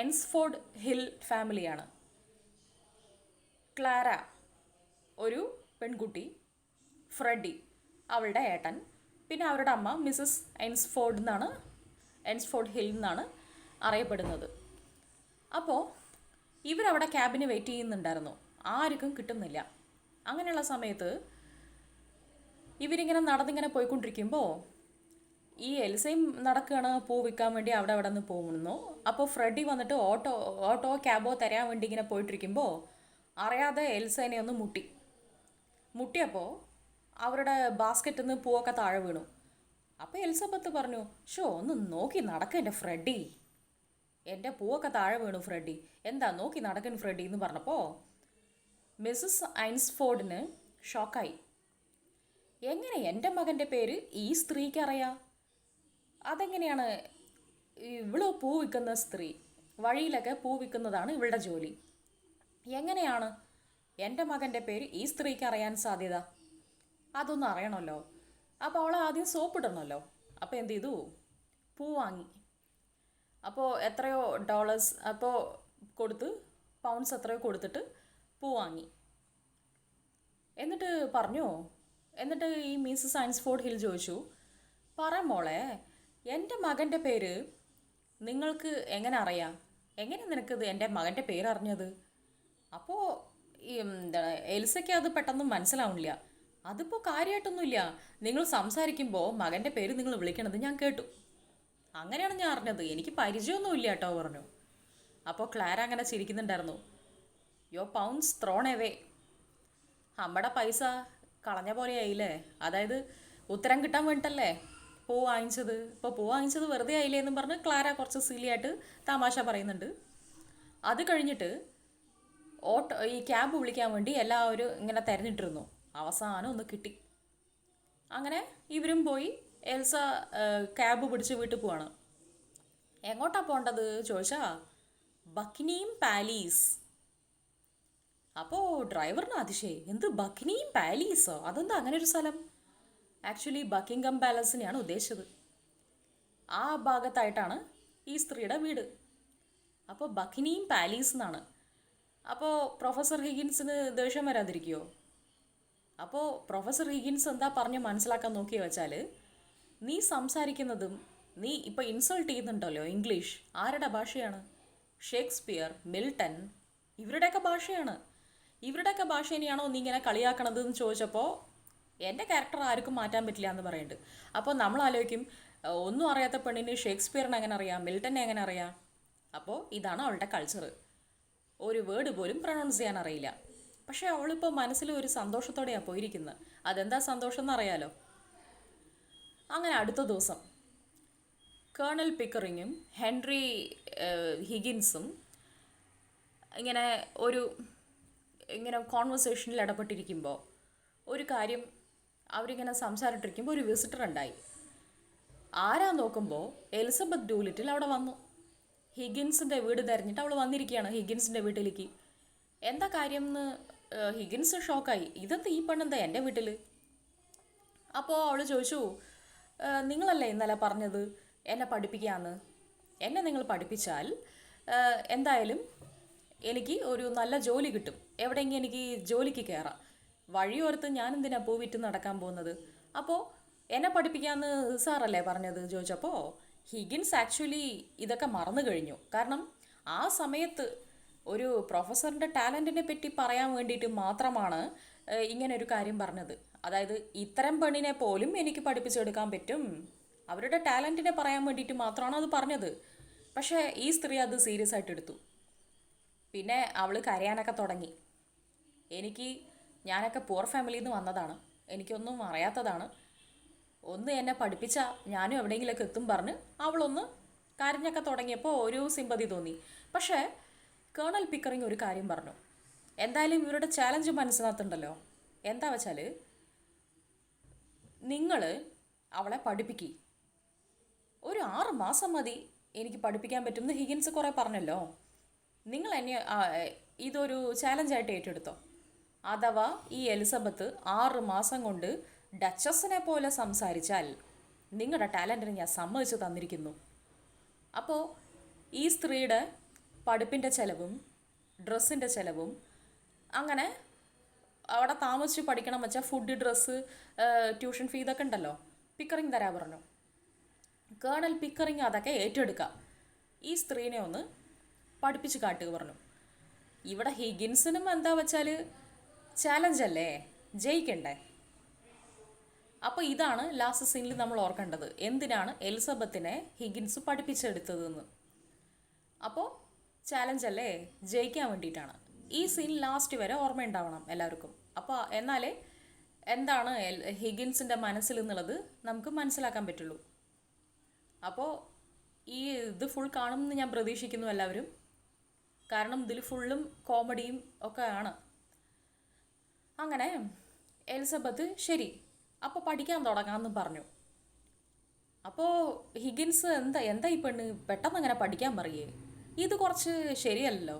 എൻസ്ഫോർഡ് ഹിൽ ഫാമിലിയാണ്. ക്ലാര ഒരു പെൺകുട്ടി, ഫ്രെഡി അവളുടെ ഏട്ടൻ, പിന്നെ അവരുടെ അമ്മ മിസ്സസ് എൻസ്ഫോർഡ് ഹിൽ എന്നാണ് അറിയപ്പെടുന്നത്. അപ്പോൾ ഇവരവിടെ ക്യാബിന് വെയിറ്റ് ചെയ്യുന്നുണ്ടായിരുന്നു, ആർക്കും കിട്ടുന്നില്ല. അങ്ങനെയുള്ള സമയത്ത് ഇവരിങ്ങനെ നടന്നിങ്ങനെ പോയിക്കൊണ്ടിരിക്കുമ്പോൾ ഈ എൽസയും നടക്കുകയാണ് പൂ വിൽക്കാൻ വേണ്ടി അവിടെ നിന്ന് പോകുന്നു. അപ്പോൾ ഫ്രെഡി വന്നിട്ട് ഓട്ടോ ക്യാബോ തരാൻ വേണ്ടി ഇങ്ങനെ പോയിട്ടിരിക്കുമ്പോൾ അറിയാതെ എൽസേനെ ഒന്ന് മുട്ടിയപ്പോൾ അവരുടെ ബാസ്ക്കറ്റിൽ നിന്ന് പൂവൊക്കെ താഴെ വീണു. അപ്പോൾ എലിസബത്ത് പറഞ്ഞു, ഒന്ന് നോക്കി നടക്കുക എൻ്റെ ഫ്രെഡി, എൻ്റെ പൂവൊക്കെ താഴെ വീണു ഫ്രെഡി, എന്താ നോക്കി നടക്കുന്നു ഫ്രെഡി എന്ന് പറഞ്ഞപ്പോൾ മിസ്സസ് ഐൻസ്ഫോർഡിന് ഷോക്കായി. എങ്ങനെ എൻ്റെ മകൻ്റെ പേര് ഈ സ്ത്രീക്ക് അറിയാം? അതെങ്ങനെയാണ്? ഇവള് പൂ വിൽക്കുന്ന സ്ത്രീ, വഴിയിലൊക്കെ പൂ വിൽക്കുന്നതാണ് ഇവളുടെ ജോലി. എങ്ങനെയാണ് എൻ്റെ മകൻ്റെ പേര് ഈ സ്ത്രീക്ക് അറിയാൻ സാധ്യത? അതൊന്നും അറിയണമല്ലോ. അപ്പോൾ അവൾ ആദ്യം സോപ്പ് ഇടണമല്ലോ. അപ്പോൾ എന്ത് ചെയ്തു, പൂ വാങ്ങി. അപ്പോൾ എത്രയോ ഡോളേഴ്സ് അപ്പോൾ കൊടുത്ത്, പൗണ്ട്സ് എത്രയോ കൊടുത്തിട്ട് പൂ വാങ്ങി. എന്നിട്ട് പറഞ്ഞു, എന്നിട്ട് ഈ മിസ് സയൻസ്ഫോർഡ് ഹിൽ ചോദിച്ചു, പറ മോളെ, എൻ്റെ മകൻ്റെ പേര് നിങ്ങൾക്ക് എങ്ങനെ അറിയാം? എങ്ങനെ നിനക്കിത് എൻ്റെ മകൻ്റെ പേര് അറിഞ്ഞത്? അപ്പോൾ ഈ എന്താണ് എൽസയ്ക്ക് അത് പെട്ടെന്ന് മനസ്സിലാവണില്ല. അതിപ്പോൾ കാര്യമായിട്ടൊന്നുമില്ല, നിങ്ങൾ സംസാരിക്കുമ്പോൾ മകൻ്റെ പേര് നിങ്ങൾ വിളിക്കണത് ഞാൻ കേട്ടു, അങ്ങനെയാണ് ഞാൻ അറിഞ്ഞത്, എനിക്ക് പരിചയമൊന്നുമില്ല കേട്ടോ പറഞ്ഞു. അപ്പോൾ ക്ലാര അങ്ങനെ ചിരിക്കുന്നുണ്ടായിരുന്നു. യോ പൗണ്ട്സ് ത്രോൺ എവേ, നമ്മുടെ പൈസ കളഞ്ഞ പോലെയായില്ലേ. അതായത് ഉത്തരം കിട്ടാൻ വേണ്ടിയിട്ടല്ലേ പൂ വാങ്ങിച്ചത്. ഇപ്പോൾ പൂ വാങ്ങിച്ചത് വെറുതെ ആയില്ലേ എന്നും പറഞ്ഞ് ക്ലാര കുറച്ച് സിലിയായിട്ട് തമാശ പറയുന്നുണ്ട്. അത് കഴിഞ്ഞിട്ട് ഈ ക്യാബ് വിളിക്കാൻ വേണ്ടി എല്ലാവരും ഇങ്ങനെ തിരഞ്ഞിട്ടിരുന്നു. അവസാനം ഒന്ന് കിട്ടി. അങ്ങനെ ഇവരും പോയി. എൽസ ക്യാബ് പിടിച്ച് വീട്ടിൽ പോവാണ്. എങ്ങോട്ടാ പോകേണ്ടത് ചോദിച്ചാ ബക്കിനിയം പാലീസ്. അപ്പോൾ ഡ്രൈവറിന് അതിശയം, എന്ത് ബക്കിനിയം പാലീസോ, അതെന്താ അങ്ങനെ ഒരു സ്ഥലം? ആക്ച്വലി ബക്കിംഗ്ഹാം പാലസിനെയാണ് ഉദ്ദേശിച്ചത്. ആ ഭാഗത്തായിട്ടാണ് ഈ സ്ത്രീയുടെ വീട്. അപ്പോൾ ബക്കിനിയം പാലീസ് എന്നാണ്. അപ്പോൾ പ്രൊഫസർ ഹിഗിൻസിന് ദേഷ്യം വരാതിരിക്കുമോ? അപ്പോൾ പ്രൊഫസർ ഹിഗിൻസ് എന്താ പറഞ്ഞ് മനസ്സിലാക്കാൻ നോക്കിയ വെച്ചാൽ, നീ സംസാരിക്കുന്നതും നീ ഇപ്പോൾ ഇൻസൾട്ട് ചെയ്യുന്നുണ്ടല്ലോ ഇംഗ്ലീഷ്, ആരുടെ ഭാഷയാണ്? ഷേക്സ്പിയർ, മിൽട്ടൺ, ഇവരുടെയൊക്കെ ഭാഷയാണ്. ഇവരുടെയൊക്കെ ഭാഷ ഇനിയാണോ നീ ഇങ്ങനെ കളിയാക്കണത് എന്ന് ചോദിച്ചപ്പോൾ, എൻ്റെ ക്യാരക്ടർ ആർക്കും മാറ്റാൻ പറ്റില്ല എന്ന് പറയുന്നുണ്ട്. അപ്പോൾ നമ്മൾ ആലോചിക്കും, ഒന്നും അറിയാത്ത പെണ്ണിന് ഷേക്സ്പിയറിനെ എങ്ങനെ അറിയാം, മിൽട്ടനെ എങ്ങനെ അറിയാം? അപ്പോൾ ഇതാണ് അവളുടെ കൾച്ചർ. ഒരു വേർഡ് പോലും പ്രൊണൗൺസ് ചെയ്യാൻ അറിയില്ല. പക്ഷേ അവളിപ്പോൾ മനസ്സിൽ ഒരു സന്തോഷത്തോടെയാണ് പോയിരിക്കുന്നത്. അതെന്താ സന്തോഷം എന്നറിയാലോ. അങ്ങനെ അടുത്ത ദിവസം കേണൽ പിക്കറിങ്ങും ഹെൻറി ഹിഗിൻസും ഇങ്ങനെ കോൺവെർസേഷനിൽ ഇടപെട്ടിരിക്കുമ്പോൾ ഒരു കാര്യം അവരിങ്ങനെ സംസാരിട്ടിരിക്കുമ്പോൾ ഒരു വിസിറ്റർ ഉണ്ടായി. ആരാ നോക്കുമ്പോൾ എലിസബത്ത് ഡൂലിറ്റിൽ അവിടെ വന്നു. ഹിഗിൻസിൻ്റെ വീട് തിരഞ്ഞിട്ട് അവൾ വന്നിരിക്കുകയാണ് ഹിഗിൻസിൻ്റെ വീട്ടിലേക്ക്. എന്താ കാര്യം എന്ന് ഹിഗിൻസ് ഷോക്കായി. ഇതെന്താ ഈ പെണ്ണെന്താ എൻ്റെ വീട്ടിൽ? അപ്പോൾ അവൾ ചോദിച്ചു, നിങ്ങളല്ലേ ഇന്നലെ പറഞ്ഞത് എന്നെ പഠിപ്പിക്കാമെന്ന്? എന്നെ നിങ്ങൾ പഠിപ്പിച്ചാൽ എന്തായാലും എനിക്ക് ഒരു നല്ല ജോലി കിട്ടും, എവിടെയെങ്കിലും എനിക്ക് ജോലിക്ക് കയറാം. വഴിയോർത്ത് ഞാൻ എന്തിനാ പൂ വിറ്റ് നടക്കാൻ പോകുന്നത്? അപ്പോൾ എന്നെ പഠിപ്പിക്കാമെന്ന് സാറല്ലേ പറഞ്ഞത് ചോദിച്ചപ്പോൾ ഹിഗിൻസ് ആക്ച്വലി ഇതൊക്കെ മറന്നു കഴിഞ്ഞു. കാരണം ആ സമയത്ത് ഒരു പ്രൊഫസറിൻ്റെ ടാലൻറ്റിനെ പറ്റി പറയാൻ വേണ്ടിയിട്ട് മാത്രമാണ് ഇങ്ങനെ ഒരു കാര്യം പറഞ്ഞത്. അതായത് ഇത്തരം പെണ്ണിനെ പോലും എനിക്ക് പഠിപ്പിച്ചെടുക്കാൻ പറ്റും, അവരുടെ ടാലൻറ്റിനെ പറയാൻ വേണ്ടിയിട്ട് മാത്രമാണ് അത് പറഞ്ഞത്. പക്ഷേ ഈ സ്ത്രീ അത് സീരിയസ് ആയിട്ട് എടുത്തു. പിന്നെ അവൾ കരയാനൊക്കെ തുടങ്ങി. ഞാനൊക്കെ പുവർ ഫാമിലിയിൽ നിന്ന് വന്നതാണ്, എനിക്കൊന്നും അറിയാത്തതാണ്, ഒന്ന് എന്നെ പഠിപ്പിച്ചാൽ ഞാനും എവിടെയെങ്കിലുമൊക്കെ എത്തും പറഞ്ഞ് അവളൊന്ന് കരഞ്ഞൊക്കെ തുടങ്ങിയപ്പോൾ ഒരു സിമ്പതി തോന്നി. പക്ഷേ കേണൽ പിക്കറിങ് ഒരു കാര്യം പറഞ്ഞു. എന്തായാലും ഇവരുടെ ചാലഞ്ച് മനസ്സിലാത്തുണ്ടല്ലോ. എന്താ വെച്ചാൽ, നിങ്ങൾ അവളെ പഠിപ്പിക്കുക, ഒരു 6 മാസം മതി എനിക്ക് പഠിപ്പിക്കാൻ പറ്റുമെന്ന് ഹിഗിൻസ് കുറേ പറഞ്ഞല്ലോ. നിങ്ങൾ എന്നെ ഇതൊരു ചാലഞ്ചായിട്ട് ഏറ്റെടുത്തോ. അഥവാ ഈ എലിസബത്ത് 6 മാസം കൊണ്ട് ഡച്ചസിനെ പോലെ സംസാരിച്ചാൽ നിങ്ങളുടെ ടാലൻറ്റിന് ഞാൻ സമ്മതിച്ച് തന്നിരിക്കുന്നു. അപ്പോൾ ഈ സ്ത്രീയുടെ പഠിപ്പിൻ്റെ ചിലവും ഡ്രസ്സിൻ്റെ ചിലവും, അങ്ങനെ അവിടെ താമസിച്ച് പഠിക്കണം വെച്ചാൽ ഫുഡ്, ഡ്രസ്സ്, ട്യൂഷൻ ഫീ ഇതൊക്കെ ഉണ്ടല്ലോ, പിക്കറിങ് തരാൻ പറഞ്ഞു. കേണൽ പിക്കറിങ് അതൊക്കെ ഏറ്റെടുക്കാം, ഈ സ്ത്രീനെ ഒന്ന് പഠിപ്പിച്ച് കാട്ടുക പറഞ്ഞു. ഇവിടെ ഹിഗിൻസിനും എന്താ വെച്ചാൽ ചാലഞ്ചല്ലേ, ജയിക്കണ്ടേ. അപ്പോൾ ഇതാണ് ലാസ്റ്റ് സീനിൽ നമ്മൾ ഓർക്കേണ്ടത്, എന്തിനാണ് എലിസബത്തിനെ ഹിഗിൻസ് പഠിപ്പിച്ചെടുത്തതെന്ന്. അപ്പോൾ ചാലഞ്ചല്ലേ, ജയിക്കാൻ വേണ്ടിയിട്ടാണ്. ഈ സീൻ ലാസ്റ്റ് വരെ ഓർമ്മയുണ്ടാവണം എല്ലാവർക്കും. അപ്പോൾ എന്നാലേ എന്താണ് ഹിഗിൻസിൻ്റെ മനസ്സിൽ എന്നുള്ളത് നമുക്ക് മനസ്സിലാക്കാൻ പറ്റുള്ളൂ. അപ്പോൾ ഇത് ഫുൾ കാണുമെന്ന് ഞാൻ പ്രതീക്ഷിക്കുന്നു എല്ലാവരും. കാരണം ഇതിൽ ഫുള്ളും കോമഡിയും ഒക്കെ ആണ്. അങ്ങനെ എലിസബത്ത് ശരി അപ്പോൾ പഠിക്കാൻ തുടങ്ങാമെന്ന് പറഞ്ഞു. അപ്പോൾ ഹിഗിൻസ് എന്താ ഈ പെണ്ണ് പെട്ടെന്ന് അങ്ങനെ പഠിക്കാൻ പറയേ, ഇത് കുറച്ച് ശരിയല്ലല്ലോ.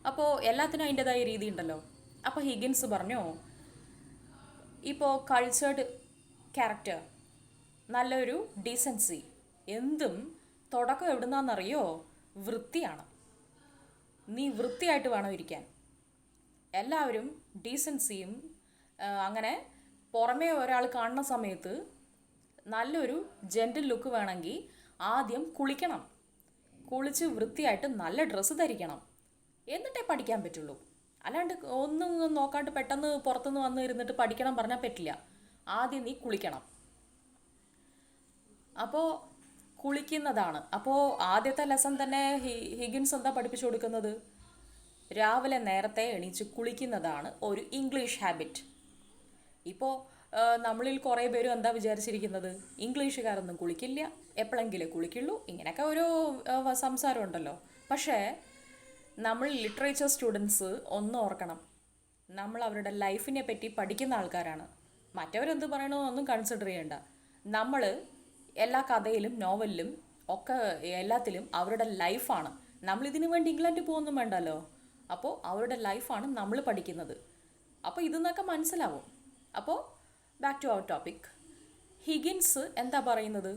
അപ്പോൾ എല്ലാത്തിനും അതിൻ്റെതായ രീതി ഉണ്ടല്ലോ. അപ്പോൾ ഹിഗിൻസ് പറഞ്ഞു, ഇപ്പോൾ കൾച്ചേർഡ് ക്യാരക്ടർ നല്ലൊരു ഡീസൻസി. എന്തും തുടക്കം എവിടുന്നാന്നറിയോ? വൃത്തിയാണ്. നീ വൃത്തിയായിട്ട് വേണം ഇരിക്കാൻ. എല്ലാവരും ഡീസൻസിയും അങ്ങനെ പുറമേ ഒരാൾ കാണുന്ന സമയത്ത് നല്ലൊരു ജെൻറ്റിൽ ലുക്ക് വേണമെങ്കിൽ ആദ്യം കുളിക്കണം. കുളിച്ച് വൃത്തിയായിട്ട് നല്ല ഡ്രസ്സ് ധരിക്കണം. എന്നിട്ടേ പഠിക്കാൻ പറ്റുള്ളൂ. അല്ലാണ്ട് ഒന്നും നോക്കാണ്ട് പെട്ടെന്ന് പുറത്തുനിന്ന് വന്ന് ഇരുന്നിട്ട് പഠിക്കണം പറഞ്ഞാൽ പറ്റില്ല. ആദ്യം നീ കുളിക്കണം. അപ്പോൾ കുളിക്കുന്നതാണ്. അപ്പോൾ ആദ്യത്തെ ലെസൺ തന്നെ ഹിഗിൻസ് എന്താ പഠിപ്പിച്ചു കൊടുക്കുന്നത്? രാവിലെ നേരത്തെ എണീച്ച് കുളിക്കുന്നതാണ് ഒരു ഇംഗ്ലീഷ് ഹാബിറ്റ്. ഇപ്പോൾ നമ്മളിൽ കുറേ പേരും എന്താ വിചാരിച്ചിരിക്കുന്നത്? ഇംഗ്ലീഷുകാരൊന്നും കുളിക്കില്ല, എപ്പോഴെങ്കിലും കുളിക്കുള്ളൂ, ഇങ്ങനെയൊക്കെ ഓരോ സംസാരമുണ്ടല്ലോ. പക്ഷേ നമ്മൾ ലിറ്ററേച്ചർ സ്റ്റുഡൻസ് ഒന്ന് ഓർക്കണം, നമ്മൾ അവരുടെ ലൈഫിനെ പറ്റി പഠിക്കുന്ന ആൾക്കാരാണ്. മറ്റവരെന്ത് പറയണമെന്നൊന്നും കൺസിഡർ ചെയ്യണ്ട. നമ്മൾ എല്ലാ കഥയിലും നോവലിലും ഒക്കെ എല്ലാത്തിലും അവരുടെ ലൈഫാണ്. നമ്മളിതിനു വേണ്ടി ഇംഗ്ലണ്ടിൽ പോകുന്നും വേണ്ടല്ലോ. അപ്പോൾ അവരുടെ ലൈഫാണ് നമ്മൾ പഠിക്കുന്നത്. അപ്പോൾ ഇതെന്നൊക്കെ മനസ്സിലാവും. അപ്പോൾ back to our topic. Higgins എന്താ പറയുന്നത്?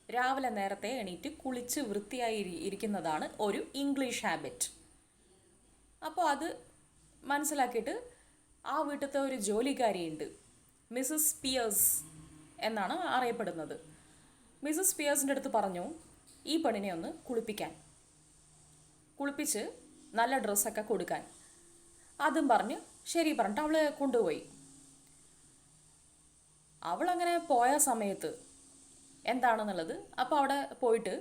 രാവിലെ നേരത്തെ എണീറ്റ് കുളിച്ച് വൃത്തിയായി ഇരിക്കുന്നതാണ് ഒരു ഇംഗ്ലീഷ് ഹാബിറ്റ്. അപ്പോൾ അത് മനസ്സിലാക്കിയിട്ട് ആ വീട്ടിലത്തെ ഒരു ജോലിക്കാരിയുണ്ട്, മിസ്സസ് പിയേഴ്സ് എന്നാണ് അറിയപ്പെടുന്നത്. മിസ്സസ് പിയേഴ്സിൻ്റെ അടുത്ത് പറഞ്ഞു ഈ പെണ്ണിനെ ഒന്ന് കുളിപ്പിച്ച് നല്ല ഡ്രസ്സൊക്കെ കൊടുക്കാൻ. അതും പറഞ്ഞ് ശരി പറഞ്ഞിട്ട് അവൾ കൊണ്ടുപോയി. അവളങ്ങനെ പോയ സമയത്ത് എന്താണെന്നുള്ളത് അപ്പോൾ അവിടെ പോയിട്ട്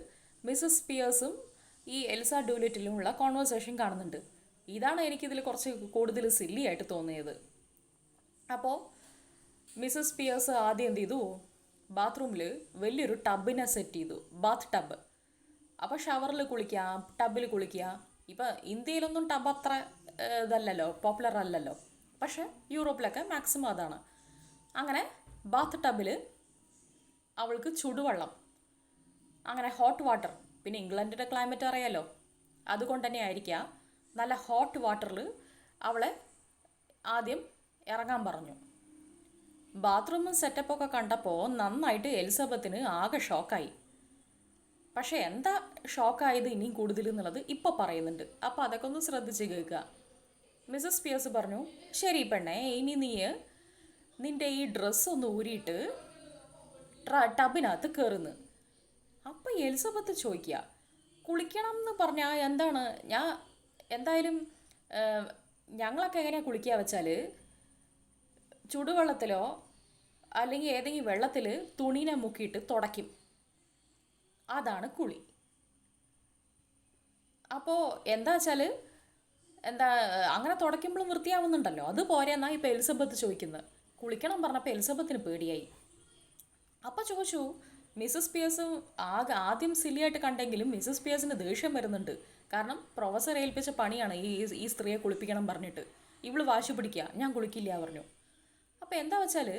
മിസ്സസ് പിയേഴ്സും ഈ എൽസ ഡൂലിറ്റിലുമുള്ള കോൺവെർസേഷൻ കാണുന്നുണ്ട്. ഇതാണ് എനിക്കിതിൽ കുറച്ച് കൂടുതൽ സില്ലി ആയിട്ട് തോന്നിയത്. അപ്പോൾ മിസ്സസ് പിയേഴ്സ് ആദ്യം എന്ത് ചെയ്തു? ബാത്റൂമിൽ വലിയൊരു ടബിനെ സെറ്റ് ചെയ്തു, ബാത്ത് ടബ്. അപ്പോൾ ഷവറിൽ കുളിക്കുക, ടബിൽ കുളിക്കുക. ഇപ്പം ഇന്ത്യയിലൊന്നും ടബ് അത്ര ഇതല്ലല്ലോ, പോപ്പുലർ അല്ലല്ലോ. പക്ഷേ യൂറോപ്പിലൊക്കെ മാക്സിമം അതാണ്. അങ്ങനെ ബാത്ത് ടബിൽ അവൾക്ക് ചുടുവെള്ളം, അങ്ങനെ ഹോട്ട് വാട്ടർ, പിന്നെ ഇംഗ്ലണ്ടിൻ്റെ ക്ലൈമറ്റ് അറിയാലോ, അതുകൊണ്ട് തന്നെ ആയിരിക്കാം നല്ല ഹോട്ട് വാട്ടറിൽ അവളെ ആദ്യം ഇറങ്ങാൻ പറഞ്ഞു. ബാത്റൂമും സെറ്റപ്പൊക്കെ കണ്ടപ്പോൾ നന്നായിട്ട് എലിസബത്തിന് ആകെ ഷോക്കായി. പക്ഷേ എന്താ ഷോക്കായത് ഇനിയും കൂടുതൽ എന്നുള്ളത് ഇപ്പോൾ പറയുന്നുണ്ട്. അപ്പോൾ അതൊക്കെ ഒന്ന് ശ്രദ്ധിച്ച് കേൾക്കുക. മിസ്സസ് പിയേഴ്സ് പറഞ്ഞു, ശരി പെണ്ണേ, ഇനി നീ നിൻ്റെ ഈ ഡ്രസ്സ് ഒന്ന് ഊരിയിട്ട് ടബിനകത്ത് കയറുന്നു. അപ്പം എലിസബത്ത് ചോദിക്കുക, കുളിക്കണം എന്ന് പറഞ്ഞാൽ എന്താണ്? ഞാൻ എന്തായാലും ഞങ്ങളൊക്കെ എങ്ങനെയാണ് കുളിക്കുക വെച്ചാൽ ചുടുവെള്ളത്തിലോ അല്ലെങ്കിൽ ഏതെങ്കിലും വെള്ളത്തിൽ തുണീനെ മുക്കിയിട്ട് തുടയ്ക്കും. അതാണ് കുളി. അപ്പോൾ എന്താ വെച്ചാൽ അങ്ങനെ തുടയ്ക്കുമ്പോഴും വൃത്തിയാവുന്നുണ്ടല്ലോ, അത് പോരെന്നാണ് ഇപ്പോൾ എലിസബത്ത് ചോദിക്കുന്നത്. കുളിക്കണം പറഞ്ഞപ്പോൾ എലിസബത്തിന് പേടിയായി. അപ്പോൾ ചോദിച്ചു, മിസ്സസ് പിയേഴ്സും ആദ്യം സില്ലിയായിട്ട് കണ്ടെങ്കിലും മിസ്സസ് പിയേഴ്സിന് ദേഷ്യം വരുന്നുണ്ട്. കാരണം പ്രൊഫസർ ഏൽപ്പിച്ച പണിയാണ് ഈ സ്ത്രീയെ കുളിപ്പിക്കണം പറഞ്ഞിട്ട്. ഇവള് വാശി പിടിക്കുക, ഞാൻ കുളിക്കില്ല പറഞ്ഞു. അപ്പോൾ എന്താ വെച്ചാൽ,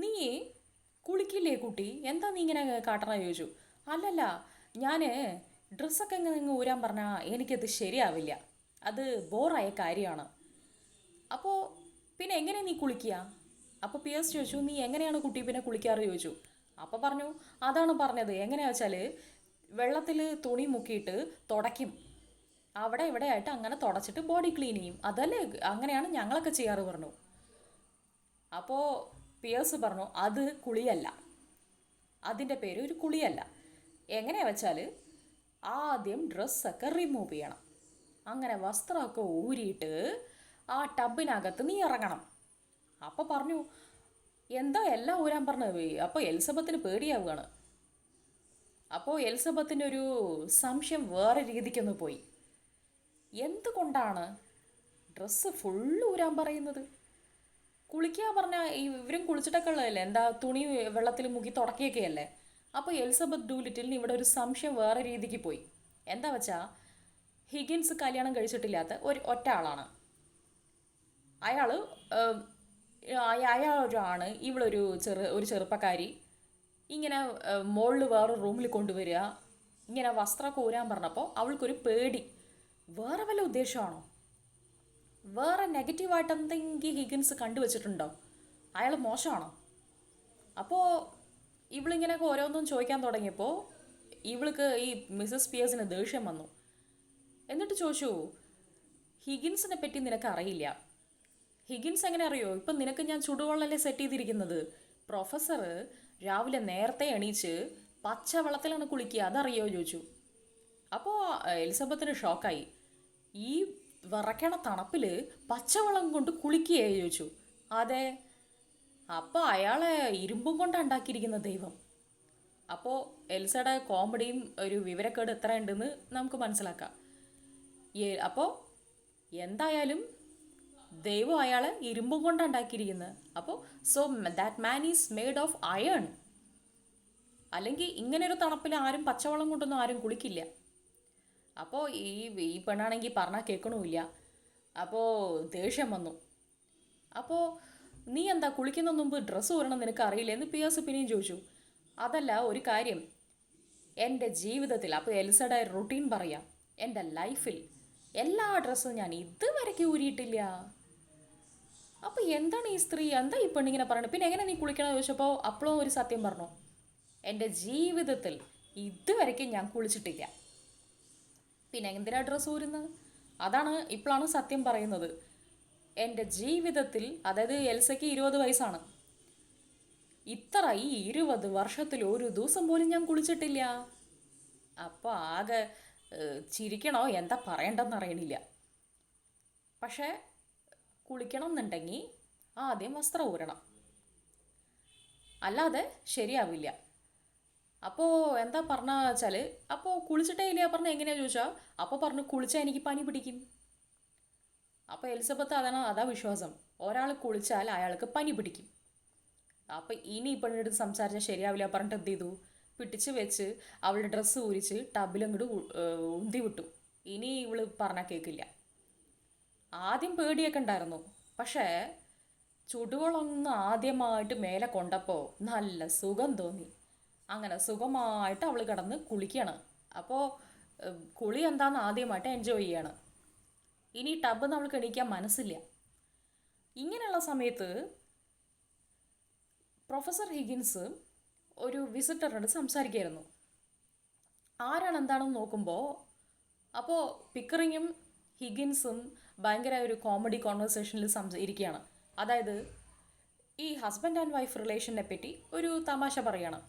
നീ കുളിക്കില്ലേ കുട്ടി, എന്താ നീ ഇങ്ങനെ കാട്ടണ ചോദിച്ചു. അല്ലല്ല, ഞാൻ ഡ്രസ്സൊക്കെ ഇങ്ങ് ഊരാൻ പറഞ്ഞാൽ എനിക്കത് ശരിയാവില്ല, അത് ബോറായ കാര്യമാണ്. അപ്പോൾ പിന്നെ എങ്ങനെ നീ കുളിക്കുക? അപ്പോൾ പിയേഴ്സ് ചോദിച്ചു, നീ എങ്ങനെയാണ് കുട്ടി പിന്നെ കുളിക്കാറ് ചോദിച്ചു. അപ്പോൾ പറഞ്ഞു, അതാണ് പറഞ്ഞത്, എങ്ങനെയാ വെച്ചാൽ വെള്ളത്തിൽ തുണി മുക്കിയിട്ട് തുടയ്ക്കും, അവിടെ ഇവിടെ ആയിട്ട് അങ്ങനെ തുടച്ചിട്ട് ബോഡി ക്ലീൻ ചെയ്യും, അതല്ലേ, അങ്ങനെയാണ് ഞങ്ങളൊക്കെ ചെയ്യാറ് പറഞ്ഞു. അപ്പോൾ പിയേഴ്സ് പറഞ്ഞു, അത് കുളിയല്ല, അതിൻ്റെ പേര് ഒരു കുളിയല്ല. എങ്ങനെയാ വെച്ചാൽ ആദ്യം ഡ്രസ്സൊക്കെ റിമൂവ് ചെയ്യണം, അങ്ങനെ വസ്ത്രമൊക്കെ ഊരിയിട്ട് ആ ടബിനകത്ത് നീ ഇറങ്ങണം. അപ്പോൾ പറഞ്ഞു, എന്താ എല്ലാം ഊരാൻ പറഞ്ഞത്? അപ്പോൾ എലിസബത്തിന് പേടിയാവുകയാണ്. അപ്പോൾ എലിസബത്തിൻ്റെ ഒരു സംശയം വേറെ രീതിക്കൊന്ന് പോയി. എന്തുകൊണ്ടാണ് ഡ്രസ്സ് ഫുള്ള് ഊരാൻ പറയുന്നത്? കുളിക്കുക പറഞ്ഞാൽ ഇവരും കുളിച്ചിട്ടൊക്കെ ഉള്ളതല്ലേ, എന്താ തുണി വെള്ളത്തിൽ മുക്കി തുടക്കിയൊക്കെയല്ലേ. അപ്പോൾ എലിസബത്ത് ഡൂലിറ്റിലിന് ഇവിടെ ഒരു സംശയം വേറെ രീതിക്ക് പോയി. എന്താ വെച്ചാൽ ഹിഗിൻസ് കല്യാണം കഴിച്ചിട്ടില്ലാത്ത ഒറ്റ ആളാണ്. അയാളൊരാണ്, ഇവളൊരു ചെറുപ്പക്കാരി. ഇങ്ങനെ മോളിൽ വേറെ റൂമിൽ കൊണ്ടുവരിക, ഇങ്ങനെ വസ്ത്രമൊക്കെ ഊരാൻ പറഞ്ഞപ്പോൾ അവൾക്കൊരു പേടി. വേറെ വല്ല ഉദ്ദേശമാണോ? വേറെ നെഗറ്റീവായിട്ട് എന്തെങ്കിലും ഹിഗിൻസ് കണ്ടുവച്ചിട്ടുണ്ടോ? അയാൾ മോശമാണോ? അപ്പോൾ ഇവളിങ്ങനെയൊക്കെ ഓരോന്നും ചോദിക്കാൻ തുടങ്ങിയപ്പോൾ ഇവൾക്ക് ഈ മിസ്സസ് പിയേഴ്സിന് ദേഷ്യം വന്നു. എന്നിട്ട് ചോദിച്ചു, ഹിഗിൻസിനെ പറ്റി നിനക്ക് അറിയില്ല. ഹിഗിൻസ് എങ്ങനെ അറിയോ? ഇപ്പം നിനക്ക് ഞാൻ ചുടുവെള്ളമല്ലേ സെറ്റ് ചെയ്തിരിക്കുന്നത്. പ്രൊഫസർ രാവിലെ നേരത്തെ എണീച്ച് പച്ചവെള്ളത്തിലാണ് കുളിക്കുക, അതറിയോ ചോദിച്ചു. അപ്പോൾ എലിസബത്തിന് ഷോക്കായി. ഈ വിറയ്ക്കണ തണുപ്പിൽ പച്ചവെള്ളം കൊണ്ട് കുളിക്കുകയെ ചോദിച്ചു. അതെ. അപ്പോൾ അയാളെ ഇരുമ്പും കൊണ്ടാണ് ഉണ്ടാക്കിയിരിക്കുന്ന ദൈവം. അപ്പോൾ എൽസയുടെ കോമഡിയും ഒരു വിവരക്കേട് എത്ര ഉണ്ടെന്ന് നമുക്ക് മനസ്സിലാക്കാം. അപ്പോൾ എന്തായാലും ദൈവം അയാളെ ഇരുമ്പും കൊണ്ടാണ് ഉണ്ടാക്കിയിരിക്കുന്നത്. അപ്പോൾ so that man is made of iron. അല്ലെങ്കിൽ ഇങ്ങനൊരു തണുപ്പിൽ ആരും പച്ചവെള്ളം കൊണ്ടൊന്നും ആരും കുളിക്കില്ല. അപ്പോൾ ഈ പെണ്ണാണെങ്കിൽ പറഞ്ഞാൽ കേൾക്കണമില്ല. അപ്പോൾ ദേഷ്യം വന്നു. അപ്പോൾ നീ എന്താ കുളിക്കുന്ന മുമ്പ് ഡ്രസ്സ് ഊരണം നിനക്ക് അറിയില്ല എന്ന് പിയേഴ്സ് പിന്നെയും ചോദിച്ചു. അതല്ല ഒരു കാര്യം, എൻ്റെ ജീവിതത്തിൽ, അപ്പോൾ എൽസയുടെ റുട്ടീൻ പറയാം, എൻ്റെ ലൈഫിൽ എല്ലാ ഡ്രസ്സും ഞാൻ ഇതുവരെയ്ക്ക് ഊരിയിട്ടില്ല. അപ്പോൾ എന്താണ് ഈ സ്ത്രീ, എന്താ ഈ പെണ്ണിങ്ങനെ പറയുന്നത്? പിന്നെ എങ്ങനെ നീ കുളിക്കണം ചോദിച്ചപ്പോൾ അപ്പോഴും ഒരു സത്യം പറഞ്ഞു, എൻ്റെ ജീവിതത്തിൽ ഇതുവരെയ്ക്കും ഞാൻ കുളിച്ചിട്ടില്ല. പിന്നെ എന്തിനാ ഡ്രസ്സ് ഊരുന്നത്? അതാണ് ഇപ്പോഴാണ് സത്യം പറയുന്നത്. എൻ്റെ ജീവിതത്തിൽ, അതായത് എൽസയ്ക്ക് 20 വയസ്സാണ്, ഈ 20 വർഷത്തിൽ ഒരു ദിവസം പോലും ഞാൻ കുളിച്ചിട്ടില്ല. അപ്പോൾ ആകെ ചിരിക്കണോ എന്താ പറയണ്ടെന്ന് അറിയണില്ല. പക്ഷേ കുളിക്കണം എന്നുണ്ടെങ്കിൽ ആദ്യം വസ്ത്രം ഊരണം, അല്ലാതെ ശരിയാവില്ല. അപ്പോൾ എന്താ പറഞ്ഞ വെച്ചാൽ, അപ്പോൾ കുളിച്ചിട്ടേ ഇല്ല പറഞ്ഞാൽ എങ്ങനെയാ ചോദിച്ചാൽ, അപ്പോൾ പറഞ്ഞു കുളിച്ചാൽ എനിക്ക് പനി പിടിക്കും. അപ്പോൾ എലിസബത്ത് അതാ വിശ്വാസം, ഒരാൾ കുളിച്ചാൽ അയാൾക്ക് പനി പിടിക്കും. അപ്പോൾ ഇനി ഈ പെണ്ണെടുത്ത് സംസാരിച്ചാൽ ശരിയാവില്ല പറഞ്ഞിട്ട് എന്ത് ചെയ്തു, പിടിച്ച് വെച്ച് അവളുടെ ഡ്രസ്സ് ഊരിച്ച് ടബിലങ്ങോട്ട് ഉന്തി വിട്ടു. ഇനി ഇവള് പറഞ്ഞാൽ കേൾക്കില്ല. ആദ്യം പേടിയൊക്കെ ഉണ്ടായിരുന്നു, പക്ഷേ ചുടുവെള്ളമൊന്ന് ആദ്യമായിട്ട് മേലെ കൊണ്ടപ്പോൾ നല്ല സുഖം തോന്നി. അങ്ങനെ സുഖമായിട്ട് അവൾ കിടന്ന് കുളിക്കുകയാണ്. അപ്പോൾ കുളി എന്താണെന്ന് ആദ്യമായിട്ട് എൻജോയ് ചെയ്യാണ്. ഇനി ടബ് നമ്മൾക്ക് എണീക്കാൻ മനസ്സില്ല. ഇങ്ങനെയുള്ള സമയത്ത് പ്രൊഫസർ ഹിഗിൻസ് ഒരു വിസിറ്ററിനോട് സംസാരിക്കുകയായിരുന്നു. ആരാണ് എന്താണെന്ന് നോക്കുമ്പോൾ അപ്പോൾ പിക്കറിങ്ങും ഹിഗിൻസും ഭയങ്കര ഒരു കോമഡി കോൺവെർസേഷനിൽ ഇരിക്കുകയാണ്. അതായത് ഈ ഹസ്ബൻഡ് ആൻഡ് വൈഫ് റിലേഷനെ പറ്റി ഒരു തമാശ പറയാണ്.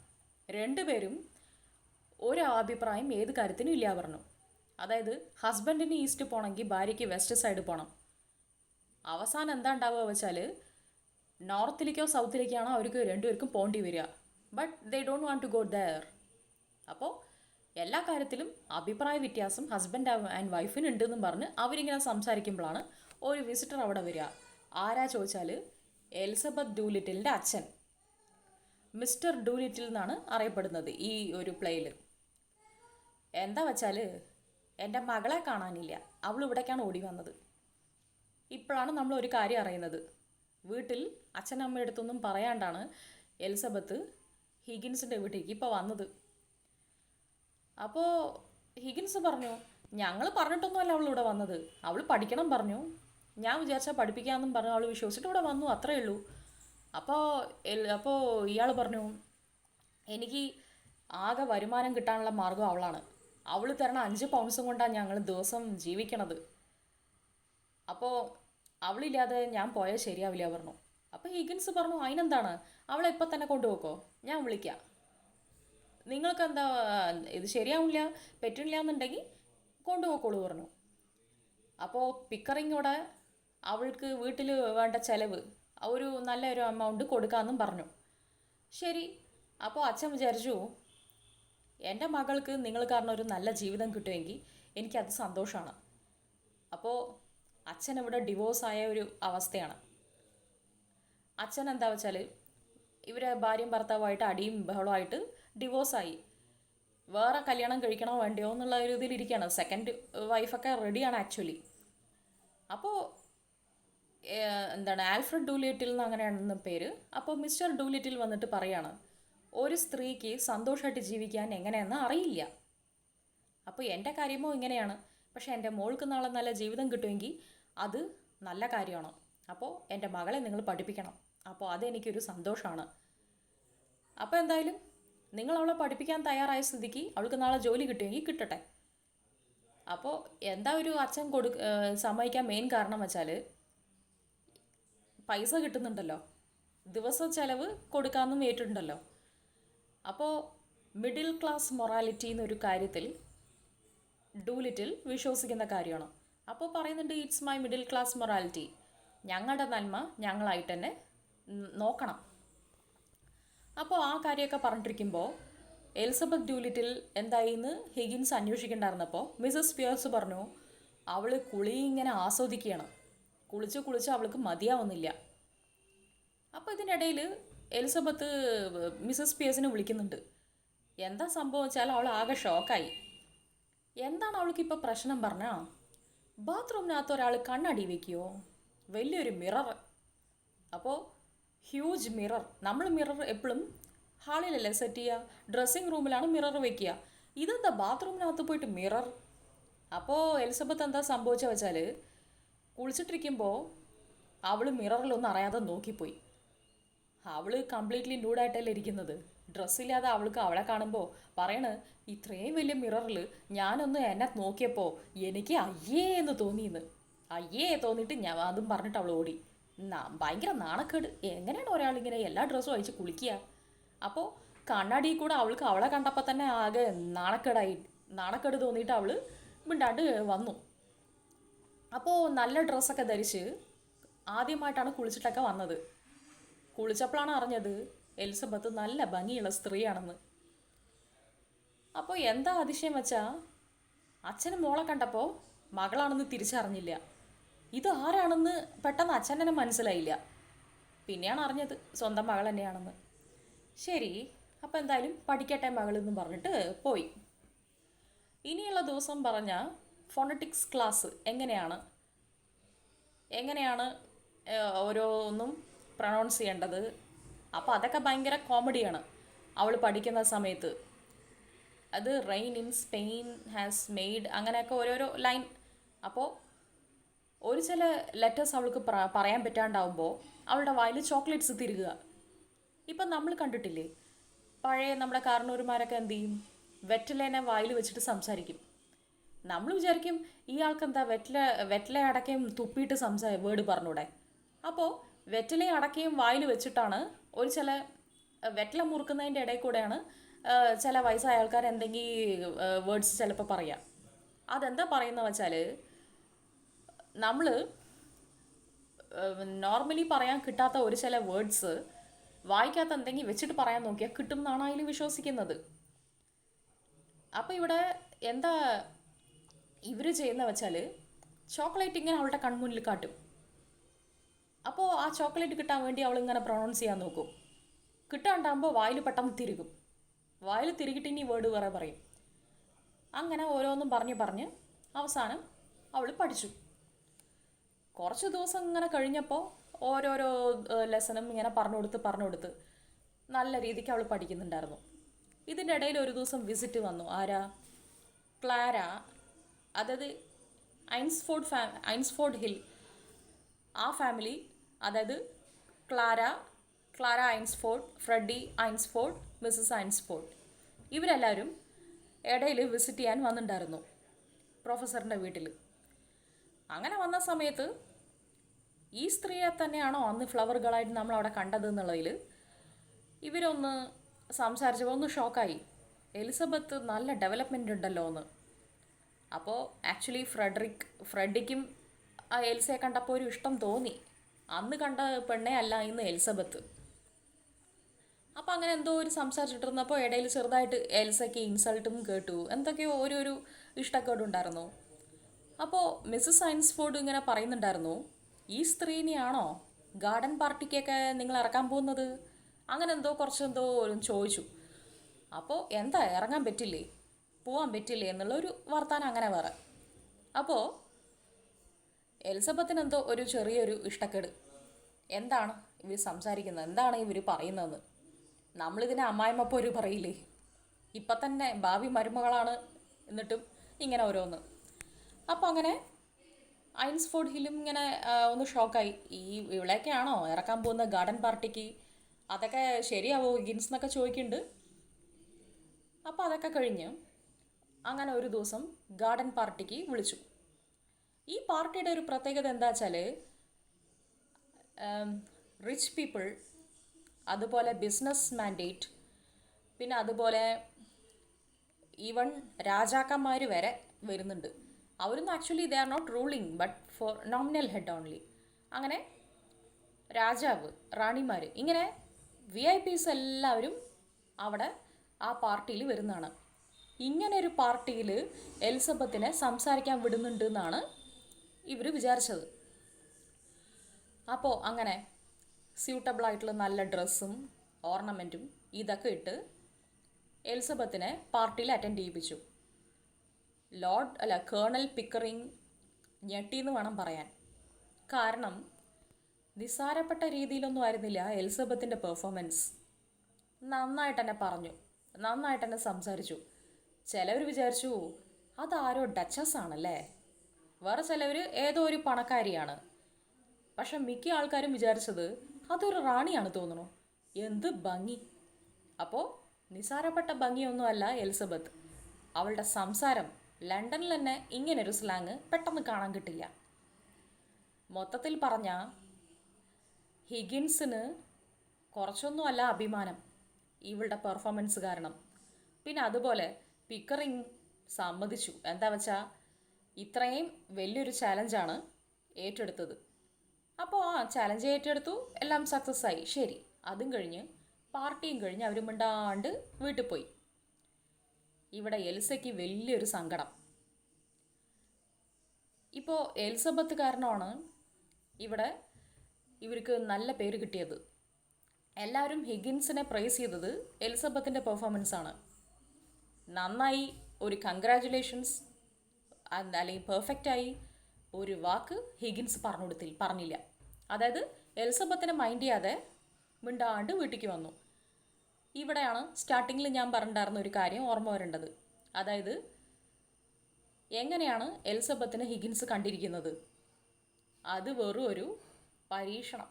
രണ്ടുപേരും ഒരു അഭിപ്രായം ഏത് കാര്യത്തിനും ഇല്ല പറഞ്ഞു. അതായത് ഹസ്ബൻഡിന് ഈസ്റ്റ് പോകണമെങ്കിൽ ഭാര്യയ്ക്ക് വെസ്റ്റ് സൈഡ് പോകണം. അവസാനം എന്താ ഉണ്ടാവുക വെച്ചാൽ നോർത്തിലേക്കോ സൗത്തിലേക്കാണോ അവർക്ക് രണ്ടുപേർക്കും പോകേണ്ടി വരിക. But they don't want to go there. അപ്പോൾ എല്ലാ കാര്യത്തിലും അഭിപ്രായ വ്യത്യാസം ഹസ്ബൻഡ് ആൻഡ് വൈഫിന് ഉണ്ടെന്നും പറഞ്ഞ് അവരിങ്ങനെ സംസാരിക്കുമ്പോഴാണ് ഒരു വിസിറ്റർ അവിടെ വരിക. ആരാ ചോദിച്ചാൽ എലിസബത്ത് ഡൂലിറ്റിലിൻ്റെ അച്ഛൻ, മിസ്റ്റർ ഡൂലിറ്റിൽ എന്നാണ് അറിയപ്പെടുന്നത് ഈ ഒരു പ്ലേയിൽ. എന്താ വെച്ചാൽ എൻ്റെ മകളെ കാണാനില്ല, അവൾ ഇവിടേക്കാണ് ഓടി വന്നത്. ഇപ്പോഴാണ് നമ്മൾ ഒരു കാര്യം അറിയുന്നത്. വീട്ടിൽ അച്ഛനമ്മയുടെ അടുത്തൊന്നും പറയാണ്ടാണ് എലിസബത്ത് ഹിഗിൻസിൻ്റെ വീട്ടിലേക്ക് ഇപ്പോൾ വന്നത്. അപ്പോൾ ഹിഗിൻസ് പറഞ്ഞു, ഞങ്ങൾ പറഞ്ഞിട്ടൊന്നുമല്ല അവൾ ഇവിടെ വന്നത്, അവൾ പഠിക്കണം പറഞ്ഞു, ഞാൻ വിചാരിച്ചാൽ പഠിപ്പിക്കാമെന്നും പറഞ്ഞു അവൾ വിശ്വസിച്ചിട്ട് ഇവിടെ വന്നു, അത്രയേ ഉള്ളൂ. അപ്പോൾ ഇയാൾ പറഞ്ഞു, എനിക്ക് ആകെ വരുമാനം കിട്ടാനുള്ള മാർഗം അവളാണ്, അവൾ തരണ 5 പൗണ്ട്സും കൊണ്ടാണ് ഞങ്ങൾ ദിവസം ജീവിക്കണത്. അപ്പോൾ അവളില്ലാതെ ഞാൻ പോയാൽ ശരിയാവില്ല പറഞ്ഞു. അപ്പോൾ ഹിഗിൻസ് പറഞ്ഞു, അതിനെന്താണ്, അവളെ ഇപ്പം തന്നെ കൊണ്ടുപോക്കോ, ഞാൻ വിളിക്കാം, നിങ്ങൾക്ക് എന്താ ഇത് ശരിയാവില്ല പറ്റില്ല എന്നുണ്ടെങ്കിൽ കൊണ്ടുപോക്കോളൂ പറഞ്ഞു. അപ്പോൾ പിക്കറിങ്ങോടെ അവൾക്ക് വീട്ടിൽ വേണ്ട ചിലവ് ഒരു നല്ലൊരു എമൗണ്ട് കൊടുക്കാമെന്നും പറഞ്ഞു. ശരി. അപ്പോൾ അച്ഛൻ വിചാരിച്ചു, എൻ്റെ മകൾക്ക് നിങ്ങൾ കാരണം ഒരു നല്ല ജീവിതം കിട്ടുമെങ്കിൽ എനിക്കത് സന്തോഷമാണ്. അപ്പോൾ അച്ഛൻ ഇവിടെ ഡിവോഴ്സായ ഒരു അവസ്ഥയാണ്. അച്ഛൻ എന്താ വെച്ചാൽ ഇവരെ ഭാര്യയും ഭർത്താവുമായിട്ട് അടിയും ബഹളമായിട്ട് ഡിവോഴ്സായി. വേറെ കല്യാണം കഴിക്കണോ വേണ്ടയോ എന്നുള്ള ഒരു ഇതിലിരിക്കുകയാണ്. സെക്കൻഡ് വൈഫൊക്കെ റെഡിയാണ് ആക്ച്വലി. അപ്പോൾ ആൽഫ്രഡ് ഡൂലിറ്റിൽ എന്ന് അങ്ങനെയാണെന്ന് പേര്. അപ്പോൾ മിസ്റ്റർ ഡൂലിറ്റിൽ വന്നിട്ട് പറയാണ്, ഒരു സ്ത്രീക്ക് സന്തോഷമായിട്ട് ജീവിക്കാൻ എങ്ങനെയെന്ന് അറിയില്ല. അപ്പോൾ എൻ്റെ കാര്യമോ ഇങ്ങനെയാണ്, പക്ഷേ എൻ്റെ മോൾക്ക് നാളെ നല്ല ജീവിതം കിട്ടുമെങ്കിൽ അത് നല്ല കാര്യമാണ്. അപ്പോൾ എൻ്റെ മകളെ നിങ്ങൾ പഠിപ്പിക്കണം, അപ്പോൾ അതെനിക്കൊരു സന്തോഷമാണ്. അപ്പോൾ എന്തായാലും നിങ്ങൾ അവളെ പഠിപ്പിക്കാൻ തയ്യാറായ സ്ഥിതിക്ക് അവൾക്ക് നാളെ ജോലി കിട്ടുമെങ്കിൽ കിട്ടട്ടെ. അപ്പോൾ എന്താ ഒരു അച്ഛൻ സമ്മതിക്കാൻ മെയിൻ കാരണം വെച്ചാൽ പൈസ കിട്ടുന്നുണ്ടല്ലോ, ദിവസ ചെലവ് കൊടുക്കാമെന്നും ഏറ്റിട്ടുണ്ടല്ലോ. അപ്പോൾ മിഡിൽ ക്ലാസ് മൊറാലിറ്റി എന്നൊരു കാര്യത്തിൽ ഡൂലിറ്റിൽ വിശ്വസിക്കുന്ന കാര്യമാണ്. അപ്പോൾ പറയുന്നുണ്ട്, it's my middle class morality, ഞങ്ങളുടെ നന്മ ഞങ്ങളായിട്ട് തന്നെ നോക്കണം. അപ്പോൾ ആ കാര്യമൊക്കെ പറഞ്ഞിരിക്കുമ്പോൾ എലിസബത്ത് ഡൂലിറ്റിൽ എന്തായിന്ന് ഹിഗിൻസ് അന്വേഷിക്കണ്ടായിരുന്നപ്പോൾ മിസ്സസ് പിയേഴ്സ് പറഞ്ഞു, അവൾ കുളി ഇങ്ങനെ ആസ്വദിക്കുകയാണ്, കുളിച്ച് അവൾക്ക് മതിയാവുന്നില്ല. അപ്പോൾ ഇതിനിടയിൽ എലിസബത്ത് മിസ്സസ് പിയേഴ്സിനെ വിളിക്കുന്നുണ്ട്. എന്താ സംഭവം വെച്ചാൽ അവൾ ആകെ ഷോക്കായി. എന്താണ് അവൾക്കിപ്പോൾ പ്രശ്നം പറഞ്ഞാൽ, ബാത്റൂമിനകത്ത് ഒരാൾ കണ്ണടി വയ്ക്കുമോ, വലിയൊരു മിറർ. അപ്പോൾ ഹ്യൂജ് മിറർ, നമ്മൾ മിറർ എപ്പോഴും ഹാളിലല്ലേ സെറ്റ് ചെയ്യുക, ഡ്രസ്സിങ് റൂമിലാണ് മിറർ വയ്ക്കുക, ഇതെന്താ ബാത്റൂമിനകത്ത് പോയിട്ട് മിറർ. അപ്പോൾ എലിസബത്ത് എന്താ സംഭവിച്ചത് വെച്ചാൽ, കുളിച്ചിട്ടിരിക്കുമ്പോൾ അവൾ മിററിലൊന്നും അറിയാതെ നോക്കിപ്പോയി. അവൾ കംപ്ലീറ്റ്ലി ന്യൂഡായിട്ടല്ലേ ഇരിക്കുന്നത്, ഡ്രസ്സില്ലാതെ. അവളെ കാണുമ്പോൾ പറയണ്, ഇത്രയും വലിയ മിററിൽ ഞാനൊന്ന് എന്നെ നോക്കിയപ്പോൾ എനിക്ക് അയ്യേ എന്ന് തോന്നിയെന്ന്. അയ്യേ തോന്നിയിട്ട് ഞാൻ അതും പറഞ്ഞിട്ട് അവൾ ഓടി. ഭയങ്കര നാണക്കേട്, എങ്ങനെയാണ് ഒരാളിങ്ങനെ എല്ലാ ഡ്രസ്സും അഴിച്ച് കുളിക്കുക. അപ്പോൾ കണ്ണാടി കൂടെ അവളെ കണ്ടപ്പോൾ തന്നെ ആകെ നാണക്കേട് തോന്നിയിട്ട് അവൾ മിണ്ടാണ്ട് വന്നു. അപ്പോൾ നല്ല ഡ്രസ്സൊക്കെ ധരിച്ച് ആദ്യമായിട്ടാണ് കുളിച്ചിട്ടൊക്കെ വന്നത്. കുളിച്ചപ്പോഴാണ് അറിഞ്ഞത് എലിസബത്ത് നല്ല ഭംഗിയുള്ള സ്ത്രീയാണെന്ന്. അപ്പോൾ എന്താ അതിശയം വെച്ചാൽ, അച്ഛന് മോളെ കണ്ടപ്പോൾ മകളാണെന്ന് തിരിച്ചറിഞ്ഞില്ല. ഇത് ആരാണെന്ന് പെട്ടെന്ന് അച്ഛൻ തന്നെ മനസ്സിലായില്ല. പിന്നെയാണ് അറിഞ്ഞത് സ്വന്തം മകൾ തന്നെയാണെന്ന്. ശരി, അപ്പോൾ എന്തായാലും പഠിക്കട്ടെ മകളെന്ന് പറഞ്ഞിട്ട് പോയി. ഇനിയുള്ള ദിവസം പറഞ്ഞ ഫോണറ്റിക്സ് ക്ലാസ് എങ്ങനെയാണ് ഓരോന്നും പ്രൊണൗൺസ് ചെയ്യേണ്ടത്. അപ്പോൾ അതൊക്കെ ഭയങ്കര കോമഡിയാണ് അവൾ പഠിക്കുന്ന സമയത്ത്. അത് rain in Spain has made, അങ്ങനെയൊക്കെ ഓരോരോ ലൈൻ. അപ്പോൾ ഒരു ചില ലെറ്റേഴ്സ് അവൾക്ക് പറയാൻ പറ്റാണ്ടാവുമ്പോൾ അവളുടെ വായിൽ ചോക്ലേറ്റ്സ് തിരുകുക. ഇപ്പം നമ്മൾ കണ്ടിട്ടില്ലേ, പഴയ നമ്മുടെ കാരണവന്മാരൊക്കെ എന്ത് ചെയ്യും, വെറ്റിലേനെ വായിൽ വെച്ചിട്ട് സംസാരിക്കും. നമ്മൾ വിചാരിക്കും ഈ ആൾക്കെന്താ വെറ്റില അടക്കയും തുപ്പിയിട്ട് വേർഡ് പറഞ്ഞൂടെ. അപ്പോൾ വെറ്റിലയും അടക്കയും വായിൽ വെച്ചിട്ടാണ് ഒരു ചില വെറ്റില മുറുക്കുന്നതിൻ്റെ ഇടയിൽ കൂടെയാണ് ചില വയസ്സായ ആൾക്കാർ എന്തെങ്കിലും വേർഡ്സ് ചിലപ്പോൾ പറയാം. അതെന്താ പറയുന്നത് വെച്ചാൽ, നമ്മൾ നോർമലി പറയാൻ കിട്ടാത്ത ഒരു ചില വേർഡ്സ് വായിക്കാത്ത എന്തെങ്കിലും വെച്ചിട്ട് പറയാൻ നോക്കിയാൽ കിട്ടും എന്നാണ് അതിൽ വിശ്വസിക്കുന്നത്. അപ്പോൾ ഇവിടെ എന്താ ഇവർ ചെയ്യുന്ന വെച്ചാൽ, ചോക്ലേറ്റ് ഇങ്ങനെ അവളുടെ കൺമുന്നിൽ കാട്ടും. അപ്പോൾ ആ ചോക്ലേറ്റ് കിട്ടാൻ വേണ്ടി അവളിങ്ങനെ പ്രൊണൗൺസ് ചെയ്യാൻ നോക്കും. കിട്ടാണ്ടാകുമ്പോൾ വായിൽ പെട്ടെന്ന് തിരുകും. വായിൽ തിരുകിട്ട് ഇനി വേർഡ് വേറെ പറയും. അങ്ങനെ ഓരോന്നും പറഞ്ഞ് അവസാനം അവൾ പഠിച്ചു. കുറച്ച് ദിവസം ഇങ്ങനെ കഴിഞ്ഞപ്പോൾ ഓരോരോ ലെസണും ഇങ്ങനെ പറഞ്ഞു കൊടുത്ത് നല്ല രീതിക്ക് അവൾ പഠിക്കുന്നുണ്ടായിരുന്നു. ഇതിൻ്റെ ഇടയിൽ ഒരു ദിവസം വിസിറ്റ് വന്നു. ആരാ? ക്ലാര, അതായത് ഐൻസ്ഫോർഡ് ഹിൽ ആ ഫാമിലി, അതായത് ക്ലാര ഐൻസ്ഫോർഡ്, ഫ്രെഡി ഐൻസ്ഫോർഡ്, മിസ്സസ് ഐൻസ്ഫോർഡ്, ഇവരെല്ലാവരും ഇടയിൽ വിസിറ്റ് ചെയ്യാൻ വന്നിട്ടുണ്ടായിരുന്നു പ്രൊഫസറിൻ്റെ വീട്ടിൽ. അങ്ങനെ വന്ന സമയത്ത് ഈ സ്ത്രീയെ തന്നെയാണോ അന്ന് ഫ്ലവർ ഗേളായിട്ട് നമ്മളവിടെ കണ്ടത് എന്നുള്ളതിൽ ഇവരൊന്ന് സംസാരിച്ചപ്പോൾ ഒന്ന് ഷോക്കായി. എലിസബത്ത് നല്ല ഡെവലപ്മെൻ്റ് ഉണ്ടല്ലോ എന്ന്. അപ്പോൾ ആക്ച്വലി ഫ്രെഡിക്കും ആ എൽസയെ കണ്ടപ്പോൾ ഒരു ഇഷ്ടം തോന്നി. അന്ന് കണ്ട പെണ്ണേ അല്ല ഇന്ന് എലിസബത്ത്. അപ്പോൾ അങ്ങനെ എന്തോ ഒരു സംസാരിച്ചിട്ടിരുന്നപ്പോൾ ഇടയിൽ ചെറുതായിട്ട് എൽസയ്ക്ക് ഇൻസൾട്ടും കേട്ടു, എന്തൊക്കെയോ ഓരോരു ഇഷ്ടക്കേടുണ്ടായിരുന്നു. അപ്പോൾ മിസ്സസ് ഐൻസ്ഫോർഡ് ഇങ്ങനെ പറയുന്നുണ്ടായിരുന്നു, ഈ സ്ത്രീനെയാണോ ഗാർഡൻ പാർട്ടിക്കൊക്കെ നിങ്ങൾ ഇറക്കാൻ പോകുന്നത്? അങ്ങനെ കുറച്ചെന്തോ ചോദിച്ചു. അപ്പോൾ എന്താ ഇറങ്ങാൻ പറ്റില്ലേ, പോകാൻ പറ്റില്ലേ എന്നുള്ളൊരു വർത്താനം അങ്ങനെ വേറെ. അപ്പോൾ എലിസബത്തിന് ഒരു ചെറിയൊരു ഇഷ്ടക്കേട്. എന്താണ് ഇവർ സംസാരിക്കുന്നത്, എന്താണ് ഇവർ പറയുന്നതെന്ന്. നമ്മളിതിനെ അമ്മായിമ്മപ്പോര് പറയില്ലേ, ഇപ്പം തന്നെ ഭാവി മരുമകളാണ് എന്നിട്ടും ഇങ്ങനെ ഓരോന്ന്. അപ്പോൾ അങ്ങനെ ഐൻസ്ഫോർഡ് ഹില്ലും ഇങ്ങനെ ഒന്ന് ഷോക്കായി. ഇവളെയൊക്കെയാണോ ഇറക്കാൻ പോകുന്ന ഗാർഡൻ പാർട്ടിക്ക്? അതൊക്കെ ശരിയാവോ ഹിഗിൻസ് എന്നൊക്കെ ചോദിക്കുന്നുണ്ട്. അപ്പോൾ അതൊക്കെ കഴിഞ്ഞ് അങ്ങനെ ഒരു ദിവസം ഗാർഡൻ പാർട്ടിക്ക് വിളിച്ചു. ഈ പാർട്ടിയുടെ ഒരു പ്രത്യേകത എന്താ വെച്ചാൽ റിച്ച് പീപ്പിൾ, അതുപോലെ ബിസിനസ് മാൻഡേറ്റ്, പിന്നെ അതുപോലെ ഈവൺ രാജാക്കന്മാർ വരെ വരുന്നുണ്ട്. അവരൊന്നും actually they are not ruling but for nominal head only. അങ്ങനെ രാജാവ്, റാണിമാർ, ഇങ്ങനെ VIP എല്ലാവരും അവിടെ ആ പാർട്ടിയിൽ വരുന്നതാണ്. ഇങ്ങനെ ഒരു പാർട്ടിയിൽ എലിസബത്തിനെ സംസാരിക്കാൻ വിടുന്നുണ്ട് എന്നാണ് ഇവർ വിചാരിച്ചത്. അപ്പോൾ അങ്ങനെ സ്യൂട്ടബിളായിട്ടുള്ള നല്ല ഡ്രസ്സും ഓർണമെൻറ്റും ഇതൊക്കെ ഇട്ട് എലിസബത്തിനെ പാർട്ടിയിൽ അറ്റൻഡ് ചെയ്യിപ്പിച്ചു. കേണൽ പിക്കറിങ് ഞെട്ടിയെന്ന് വേണം പറയാൻ. കാരണം നിസ്സാരപ്പെട്ട രീതിയിലൊന്നും ആയിരുന്നില്ല എലിസബത്തിൻ്റെ പെർഫോമൻസ്. നന്നായിട്ട് തന്നെ പറഞ്ഞു, നന്നായിട്ട് തന്നെ സംസാരിച്ചു. ചിലവർ വിചാരിച്ചു അതാരോ ഡച്ചസ് ആണല്ലേ, വേറെ ചിലവർ ഏതോ ഒരു പണക്കാരിയാണ്. പക്ഷെ മിക്ക ആൾക്കാരും വിചാരിച്ചത് അതൊരു റാണിയാണ് തോന്നുന്നു. എന്ത് ഭംഗി! അപ്പോൾ നിസ്സാരപ്പെട്ട ഭംഗിയൊന്നുമല്ല എലിസബത്ത്. അവളുടെ സംസാരം, ലണ്ടനിൽ തന്നെ ഇങ്ങനൊരു സ്ലാങ് പെട്ടെന്ന് കാണാൻ കിട്ടില്ല. മൊത്തത്തിൽ പറഞ്ഞാൽ ഹിഗിൻസിന് കുറച്ചൊന്നുമല്ല അഭിമാനം ഇവളുടെ പെർഫോമൻസ് കാരണം. പിന്നെ അതുപോലെ പിക്കറിങ് സമ്മതിച്ചു. എന്താ വെച്ചാൽ ഇത്രയും വലിയൊരു ചാലഞ്ചാണ് ഏറ്റെടുത്തത്. അപ്പോൾ ആ ചാലഞ്ച് ഏറ്റെടുത്തു, എല്ലാം സക്സസ് ആയി. ശരി, അതും കഴിഞ്ഞ് പാർട്ടിയും കഴിഞ്ഞ് അവർ മിണ്ടാണ്ട് വീട്ടിൽ പോയി. ഇവിടെ എൽസയ്ക്ക് വലിയൊരു സങ്കടം. ഇപ്പോൾ എലിസബത്ത് കാരണമാണ് ഇവിടെ ഇവർക്ക് നല്ല പേര് കിട്ടിയത്. എല്ലാവരും ഹിഗിൻസിനെ പ്രൈസ് ചെയ്തത് എലിസബത്തിൻ്റെ പെർഫോമൻസാണ്. നന്നായി ഒരു കൺഗ്രാജുലേഷൻസ് അല്ലെങ്കിൽ പെർഫെക്റ്റായി ഒരു വാക്ക് ഹിഗിൻസ് പറഞ്ഞില്ല. അതായത് എലിസബത്തിനെ മൈൻഡ് ചെയ്യാതെ മിണ്ടാണ്ട് വീട്ടിലേക്ക് വന്നു. ഇവിടെയാണ് സ്റ്റാർട്ടിങ്ങിൽ ഞാൻ പറഞ്ഞിട്ടുണ്ടായിരുന്ന ഒരു കാര്യം ഓർമ്മ വരേണ്ടത്. അതായത് എങ്ങനെയാണ് എലിസബത്തിനെ ഹിഗിൻസ് കണ്ടിരിക്കുന്നത്? അത് വെറും ഒരു പരീക്ഷണം,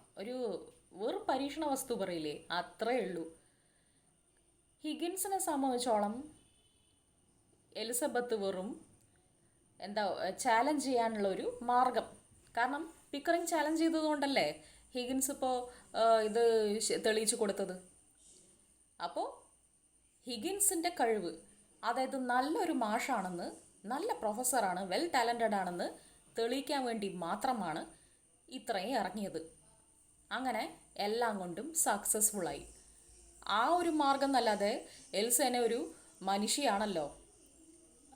വെറും പരീക്ഷണ വസ്തു പറയില്ലേ, അത്രയേ ഉള്ളൂ. ഹിഗിൻസിനെ സംബന്ധിച്ചോളം എലിസബത്ത് വെറും ചാലഞ്ച് ചെയ്യാനുള്ള ഒരു മാർഗം. കാരണം പിക്കറിങ് ചാലഞ്ച് ചെയ്തതുകൊണ്ടല്ലേ ഹിഗിൻസ് ഇപ്പോൾ ഇത് തെളിയിച്ചു കൊടുത്തത്. അപ്പോൾ ഹിഗിൻസിൻ്റെ കഴിവ്, അതായത് നല്ലൊരു മാഷാണെന്ന്, നല്ല പ്രൊഫസറാണ്, വെൽ ടാലൻറ്റഡ് ആണെന്ന് തെളിയിക്കാൻ വേണ്ടി മാത്രമാണ് ഇത്രയും ഇറങ്ങിയത്. അങ്ങനെ എല്ലാം കൊണ്ടും സക്സസ്ഫുള്ളായി. ആ ഒരു മാർഗം എന്നല്ലാതെ എൽസേനെ ഒരു മനുഷ്യയാണല്ലോ,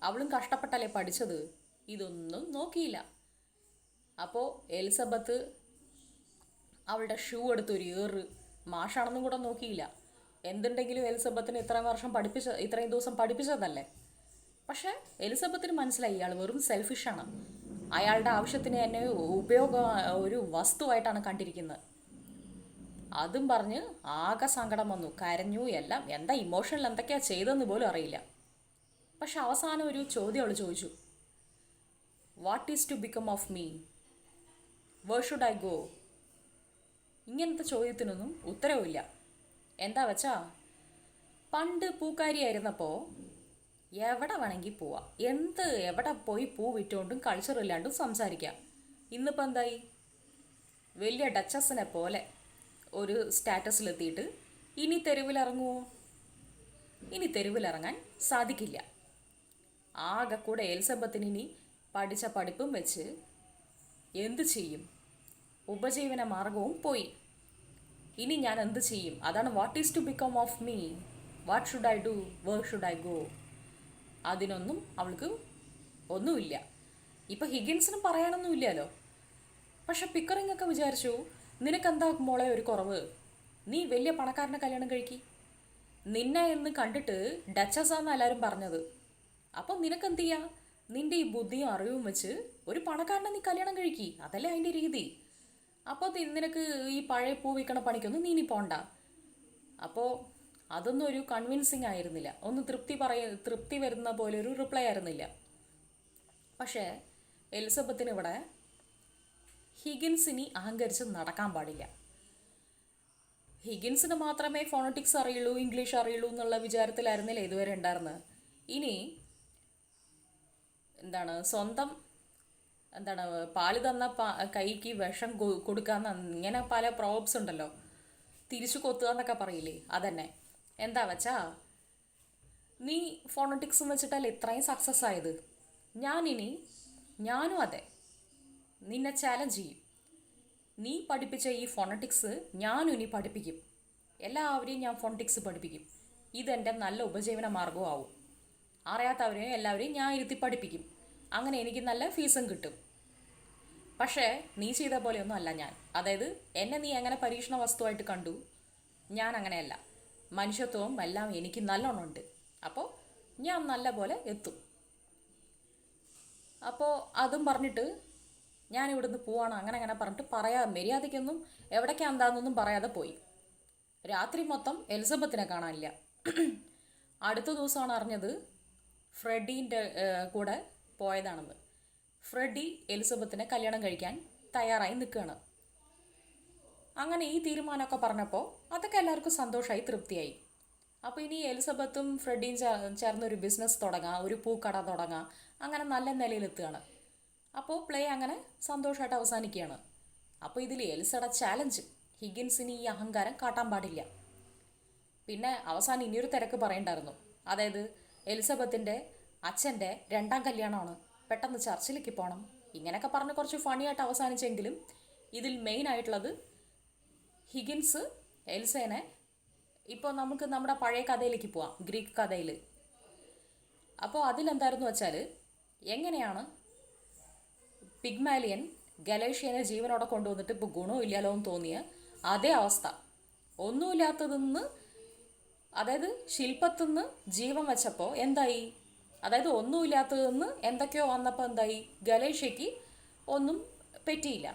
അവളും കഷ്ടപ്പെട്ടല്ലേ പഠിച്ചത്, ഇതൊന്നും നോക്കിയില്ല. അപ്പോൾ എലിസബത്ത് അവളുടെ ഷൂ എടുത്തൊരു ഏറ്, മാഷാണെന്നും കൂടെ നോക്കിയില്ല. എന്തുണ്ടെങ്കിലും എലിസബത്തിന് ഇത്രയും ദിവസം പഠിപ്പിച്ചതല്ലേ. പക്ഷേ എലിസബത്തിന് മനസ്സിലായി ഇയാൾ വെറും സെൽഫിഷാണ്, അയാളുടെ ആവശ്യത്തിന് തന്നെ ഒരു വസ്തുവായിട്ടാണ് കണ്ടിരിക്കുന്നത്. അതും പറഞ്ഞ് ആകെ സങ്കടം വന്നു, കരഞ്ഞു, എല്ലാം എന്താ ഇമോഷണൽ എന്തൊക്കെയാണ് ചെയ്തതെന്ന് പോലും അറിയില്ല. പക്ഷെ അവസാനം ഒരു ചോദ്യം അവൾ ചോദിച്ചു, what is to become of me, where should I go? ഇങ്ങനത്തെ ചോദ്യത്തിനൊന്നും ഉത്തരവില്ല. എന്താ വെച്ചാ പണ്ട് പൂക്കാരിയായിരുന്നപ്പോൾ എവിടെ വേണമെങ്കിൽ പോവാം, എവിടെ പോയി പൂ വിറ്റുകൊണ്ടും കൾച്ചറില്ലാണ്ടും സംസാരിക്കാം. ഇന്നിപ്പോൾ എന്തായി? വലിയ ഡച്ചസിനെ പോലെ ഒരു സ്റ്റാറ്റസിലെത്തിയിട്ട് ഇനി തെരുവിലിറങ്ങുമോ? ഇനി തെരുവിലിറങ്ങാൻ സാധിക്കില്ല. ആകെ കൂടെ എലിസബത്തിന് ഇനി പഠിച്ച പഠിപ്പും വെച്ച് എന്ത് ചെയ്യും? ഉപജീവന മാർഗവും പോയി. ഇനി ഞാൻ എന്ത് ചെയ്യും? അതാണ് what is to become of me, what should I do, where should I go? അതിനൊന്നും അവൾക്ക് ഒന്നുമില്ല. ഇപ്പം ഹിഗിൻസിനും പറയാനൊന്നുമില്ലല്ലോ. പക്ഷെ പിക്കറിങ് ഒക്കെ വിചാരിച്ചു, നിനക്കെന്താ മോളെ ഒരു കുറവ്, നീ വലിയ പണക്കാരനെ കല്യാണം കഴിക്കി, നിന്നെ എന്ന് കണ്ടിട്ട് ഡച്ചസാന്ന് എല്ലാവരും പറഞ്ഞത്. അപ്പം നിനക്കെന്ത് ചെയ്യാം? നിൻ്റെ ഈ ബുദ്ധിയും അറിവും വെച്ച് ഒരു പണക്കാരനെ നീ കല്യാണം കഴിക്കി, അതല്ലേ അതിൻ്റെ രീതി. അപ്പോൾ നിനക്ക് ഈ പഴയ പൂ വിൽക്കണ പണിക്കൊന്നും നീ പോണ്ട. അപ്പോൾ അതൊന്നും ഒരു കൺവിൻസിങ് ആയിരുന്നില്ല, ഒന്ന് തൃപ്തി വരുന്ന പോലെ ഒരു റിപ്ലൈ ആയിരുന്നില്ല. പക്ഷേ എലിസബത്തിന് ഇവിടെ ഹിഗിൻസിനി അഹങ്കരിച്ച് നടക്കാൻ പാടില്ല. ഹിഗിൻസിന് മാത്രമേ ഫോണറ്റിക്സ് അറിയുള്ളൂ, ഇംഗ്ലീഷ് അറിയുള്ളൂ എന്നുള്ള വിചാരത്തിലായിരുന്നില്ല ഇതുവരെ ഉണ്ടായിരുന്നത്. ഇനി സ്വന്തം പാല് തന്ന കൈക്ക് വിഷം കൊടുക്കാന്ന് ഇങ്ങനെ പല പ്രോബ്സ് ഉണ്ടല്ലോ, തിരിച്ചു കൊത്തുക എന്നൊക്കെ പറയില്ലേ, അതന്നെ. എന്താ വെച്ചാ നീ ഫോണറ്റിക്സ് എന്ന് വെച്ചിട്ടല്ലേ ഇത്രയും സക്സസ് ആയത്. ഞാനും അതെ നിന്നെ ചാലഞ്ച് ചെയ്യും. നീ പഠിപ്പിച്ച ഈ ഫോണറ്റിക്സ് ഞാനും ഇനി പഠിപ്പിക്കും. എല്ലാവരെയും ഞാൻ ഫോണറ്റിക്സ് പഠിപ്പിക്കും. ഇതെൻ്റെ നല്ല ഉപജീവന മാർഗവും ആവും. അറിയാത്തവരെയും എല്ലാവരെയും ഞാൻ ഇരുത്തി പഠിപ്പിക്കും. അങ്ങനെ എനിക്ക് നല്ല ഫീസും കിട്ടും. പക്ഷേ നീ ചെയ്ത പോലെയൊന്നും അല്ല ഞാൻ. അതായത് എന്നെ നീ എങ്ങനെ പരീക്ഷണ വസ്തുവായിട്ട് കണ്ടു, ഞാൻ അങ്ങനെയല്ല. മനുഷ്യത്വവും എല്ലാം എനിക്ക് നല്ലോണം ഉണ്ട്. അപ്പോൾ ഞാൻ നല്ല പോലെ എത്തും. അപ്പോൾ അതും പറഞ്ഞിട്ട് ഞാൻ ഇവിടുന്ന് പോവാണ് അങ്ങനെ പറഞ്ഞിട്ട് മര്യാദയ്ക്കൊന്നും എവിടേക്കാ എന്താണെന്നൊന്നും പറയാതെ പോയി. രാത്രി മൊത്തം എലിസബത്തിനെ കാണാനില്ല. അടുത്ത ദിവസമാണ് അറിഞ്ഞത് ഫ്രെഡീൻ്റെ കൂടെ പോയതാണെന്ന്. ഫ്രെഡി എലിസബത്തിനെ കല്യാണം കഴിക്കാൻ തയ്യാറായി നിൽക്കുകയാണ്. അങ്ങനെ ഈ തീരുമാനമൊക്കെ പറഞ്ഞപ്പോൾ അതൊക്കെ എല്ലാവർക്കും സന്തോഷമായി, തൃപ്തിയായി. അപ്പോൾ ഇനി എലിസബത്തും ഫ്രെഡിയും ചേർന്നൊരു ബിസിനസ് തുടങ്ങാം, ഒരു പൂക്കട തുടങ്ങാം. അങ്ങനെ നല്ല നിലയിലെത്തുകയാണ്. അപ്പോൾ പ്ലേ അങ്ങനെ സന്തോഷമായിട്ട് അവസാനിക്കുകയാണ്. അപ്പോൾ ഇതിൽ എലിസയുടെ ചാലഞ്ച്, ഹിഗിൻസിന് ഈ അഹങ്കാരം കാട്ടാൻ പാടില്ല. പിന്നെ അവസാനം ഇനിയൊരു തിരക്ക് പറയണ്ടായിരുന്നു. അതായത് എലിസബത്തിൻ്റെ അച്ഛൻ്റെ 2ാം കല്യാണമാണ്, പെട്ടെന്ന് ചർച്ചിലേക്ക് പോകണം. ഇങ്ങനെയൊക്കെ പറഞ്ഞ് കുറച്ച് ഫണിയായിട്ട് അവസാനിച്ചെങ്കിലും ഇതിൽ മെയിൻ ആയിട്ടുള്ളത് ഹിഗിൻസ് എൽസേനെ, ഇപ്പോൾ നമുക്ക് നമ്മുടെ പഴയ കഥയിലേക്ക് പോവാം, ഗ്രീക്ക് കഥയിൽ. അപ്പോൾ അതിലെന്തായിരുന്നു വെച്ചാൽ, എങ്ങനെയാണ് പിഗ്മാലിയൻ ഗലേഷ്യനെ ജീവനോടെ കൊണ്ടുവന്നിട്ട് ഇപ്പോൾ ഗുണമില്ലല്ലോ എന്ന് തോന്നിയ അതേ അവസ്ഥ. ഒന്നുമില്ലാത്തതെന്ന്, അതായത് ശില്പത്തുനിന്ന് ജീവൻ വെച്ചപ്പോൾ എന്തായി, അതായത് ഒന്നുമില്ലാത്തതെന്ന് എന്തൊക്കെയോ വന്നപ്പോൾ എന്തായി, ഗലേഷ്യയ്ക്ക് ഒന്നും പറ്റിയില്ല.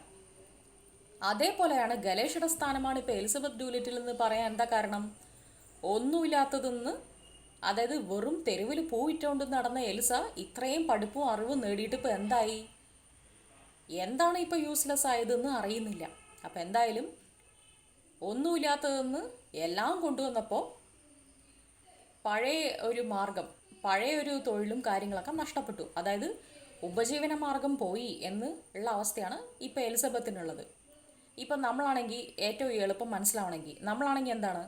അതേപോലെയാണ് ഗലേഷ്യയുടെ സ്ഥാനമാണ് ഇപ്പോൾ എലിസബത്ത് ഡൂലിറ്റിൽ എന്ന് പറയാൻ എന്താ കാരണം, ഒന്നുമില്ലാത്തതെന്ന്, അതായത് വെറും തെരുവിൽ പൂവിട്ടുകൊണ്ട് നടന്ന എലിസ ഇത്രയും പഠിപ്പും അറിവും നേടിയിട്ട് ഇപ്പോൾ എന്തായി, എന്താണ് ഇപ്പോൾ യൂസ്ലെസ് ആയതെന്ന് അറിയുന്നില്ല. അപ്പം എന്തായാലും ഒന്നുമില്ലാത്തതെന്ന് എല്ലാം കൊണ്ടുവന്നപ്പോൾ പഴയ ഒരു മാർഗം, പഴയ ഒരു തൊഴിലും കാര്യങ്ങളൊക്കെ നഷ്ടപ്പെട്ടു. അതായത് ഉപജീവന മാർഗം പോയി എന്ന് ഉള്ള അവസ്ഥയാണ് ഇപ്പോൾ എലിസബത്തിനുള്ളത്. ഇപ്പം നമ്മളാണെങ്കിൽ ഏറ്റവും എളുപ്പം മനസ്സിലാവണമെങ്കിൽ നമ്മളാണെങ്കിൽ എന്താണ്,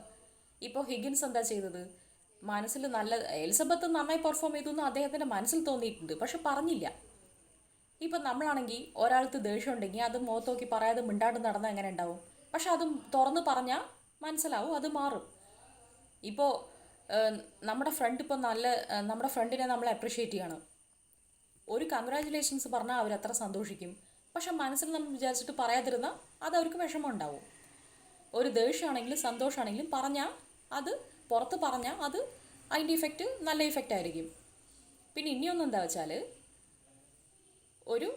ഇപ്പോൾ ഹിഗിൻസ് എന്താ ചെയ്തത്, മനസ്സിൽ നല്ല എലിസബത്ത് നന്നായി പെർഫോം ചെയ്തു എന്ന് അദ്ദേഹത്തിൻ്റെ മനസ്സിൽ തോന്നിയിട്ടുണ്ട്, പക്ഷെ പറഞ്ഞില്ല. ഇപ്പം നമ്മളാണെങ്കിൽ ഒരാൾക്ക് ദേഷ്യം ഉണ്ടെങ്കിൽ അത് മുഖത്ത് നോക്കി പറയാതെ മിണ്ടാണ്ട് നടന്നാൽ എങ്ങനെ ഉണ്ടാവും, പക്ഷെ അത് തുറന്ന് പറഞ്ഞാൽ മനസ്സിലാവും, അത് മാറും. ഇപ്പോൾ നമ്മുടെ ഫ്രണ്ട് ഇപ്പോൾ നമ്മുടെ ഫ്രണ്ടിനെ നമ്മൾ അപ്രിഷ്യേറ്റ് ചെയ്യണം, ഒരു കൺഗ്രാജുലേഷൻസ് പറഞ്ഞാൽ അവരത്ര സന്തോഷിക്കും. പക്ഷെ മനസ്സിൽ നമ്മൾ വിചാരിച്ചിട്ട് പറയാതിരുന്നാൽ അത് അവർക്ക് വിഷമം ഉണ്ടാവും. ഒരു ദേഷ്യമാണെങ്കിലും സന്തോഷമാണെങ്കിലും പറഞ്ഞാൽ, അത് പുറത്ത് പറഞ്ഞാൽ അത് അതിൻ്റെ ഇഫക്റ്റ് നല്ല ഇഫക്റ്റ് ആയിരിക്കും. പിന്നെ ഇനിയൊന്നും എന്താ വെച്ചാൽ, ഒരു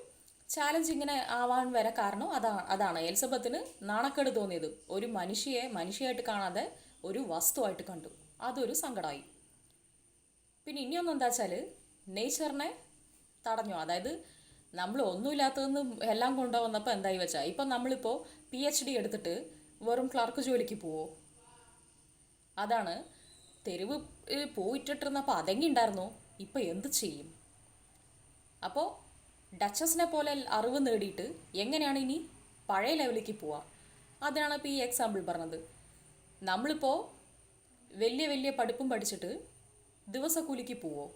ചാലഞ്ച് ഇങ്ങനെ ആവാൻ വരെ കാരണം അതാണ് എലിസബത്തിന് നാണക്കേട് തോന്നിയത്. ഒരു മനുഷ്യയായിട്ട് കാണാതെ ഒരു വസ്തുവായിട്ട് കണ്ടു, അതൊരു സങ്കടമായി. പിന്നെ ഇനിയൊന്നും എന്താ വെച്ചാൽ, നേച്ചറിനെ തടഞ്ഞു. അതായത് നമ്മൾ ഒന്നുമില്ലാത്തതെന്ന് എല്ലാം കൊണ്ടുവന്നപ്പോൾ എന്തായി വെച്ചാൽ, ഇപ്പം നമ്മളിപ്പോൾ PhD എടുത്തിട്ട് വെറും ക്ലർക്ക് ജോലിക്ക് പോവോ, അതാണ്. തെരുവ് പോയിട്ടിട്ടിരുന്നപ്പോൾ അതെങ്ങി ഉണ്ടായിരുന്നു, ഇപ്പം എന്ത് ചെയ്യും. അപ്പോൾ ഡച്ചസിനെ പോലെ അറിവ് നേടിയിട്ട് എങ്ങനെയാണ് ഇനി പഴയ ലെവലിലേക്ക് പോവുക, അതിനാണ് ഇപ്പോൾ ഈ എക്സാമ്പിൾ പറഞ്ഞത്. നമ്മളിപ്പോൾ വലിയ വലിയ പഠിപ്പും പഠിച്ചിട്ട് ദിവസക്കൂലിക്ക് പോവോ,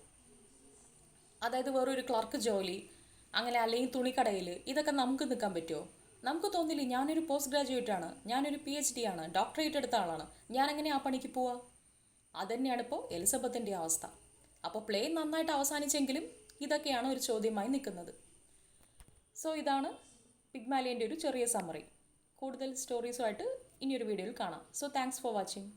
അതായത് വേറൊരു ക്ലർക്ക് ജോലി അങ്ങനെ, അല്ലെങ്കിൽ തുണിക്കടയിൽ, ഇതൊക്കെ നമുക്ക് നിൽക്കാൻ പറ്റുമോ? നമുക്ക് തോന്നില്ല. ഞാനൊരു പോസ്റ്റ് ഗ്രാജുവേറ്റ് ആണ്, ഞാനൊരു PhD ആണ്, ഡോക്ടറേറ്റ് എടുത്ത ആളാണ്, ഞാനെങ്ങനെ ആ പണിക്ക് പോവാ? അതുതന്നെയാണ് ഇപ്പോൾ എലിസബത്തിൻ്റെ അവസ്ഥ. അപ്പോൾ പ്ലേ നന്നായിട്ട് അവസാനിച്ചെങ്കിലും ഇതൊക്കെയാണ് ഒരു ചോദ്യമായി നിൽക്കുന്നത്. സോ ഇതാണ് പിഗ്മാലിയൻ്റെ ഒരു ചെറിയ സമ്മറി. കൂടുതൽ സ്റ്റോറീസുമായിട്ട് ഇനിയൊരു വീഡിയോയിൽ കാണാം. So thanks for watching.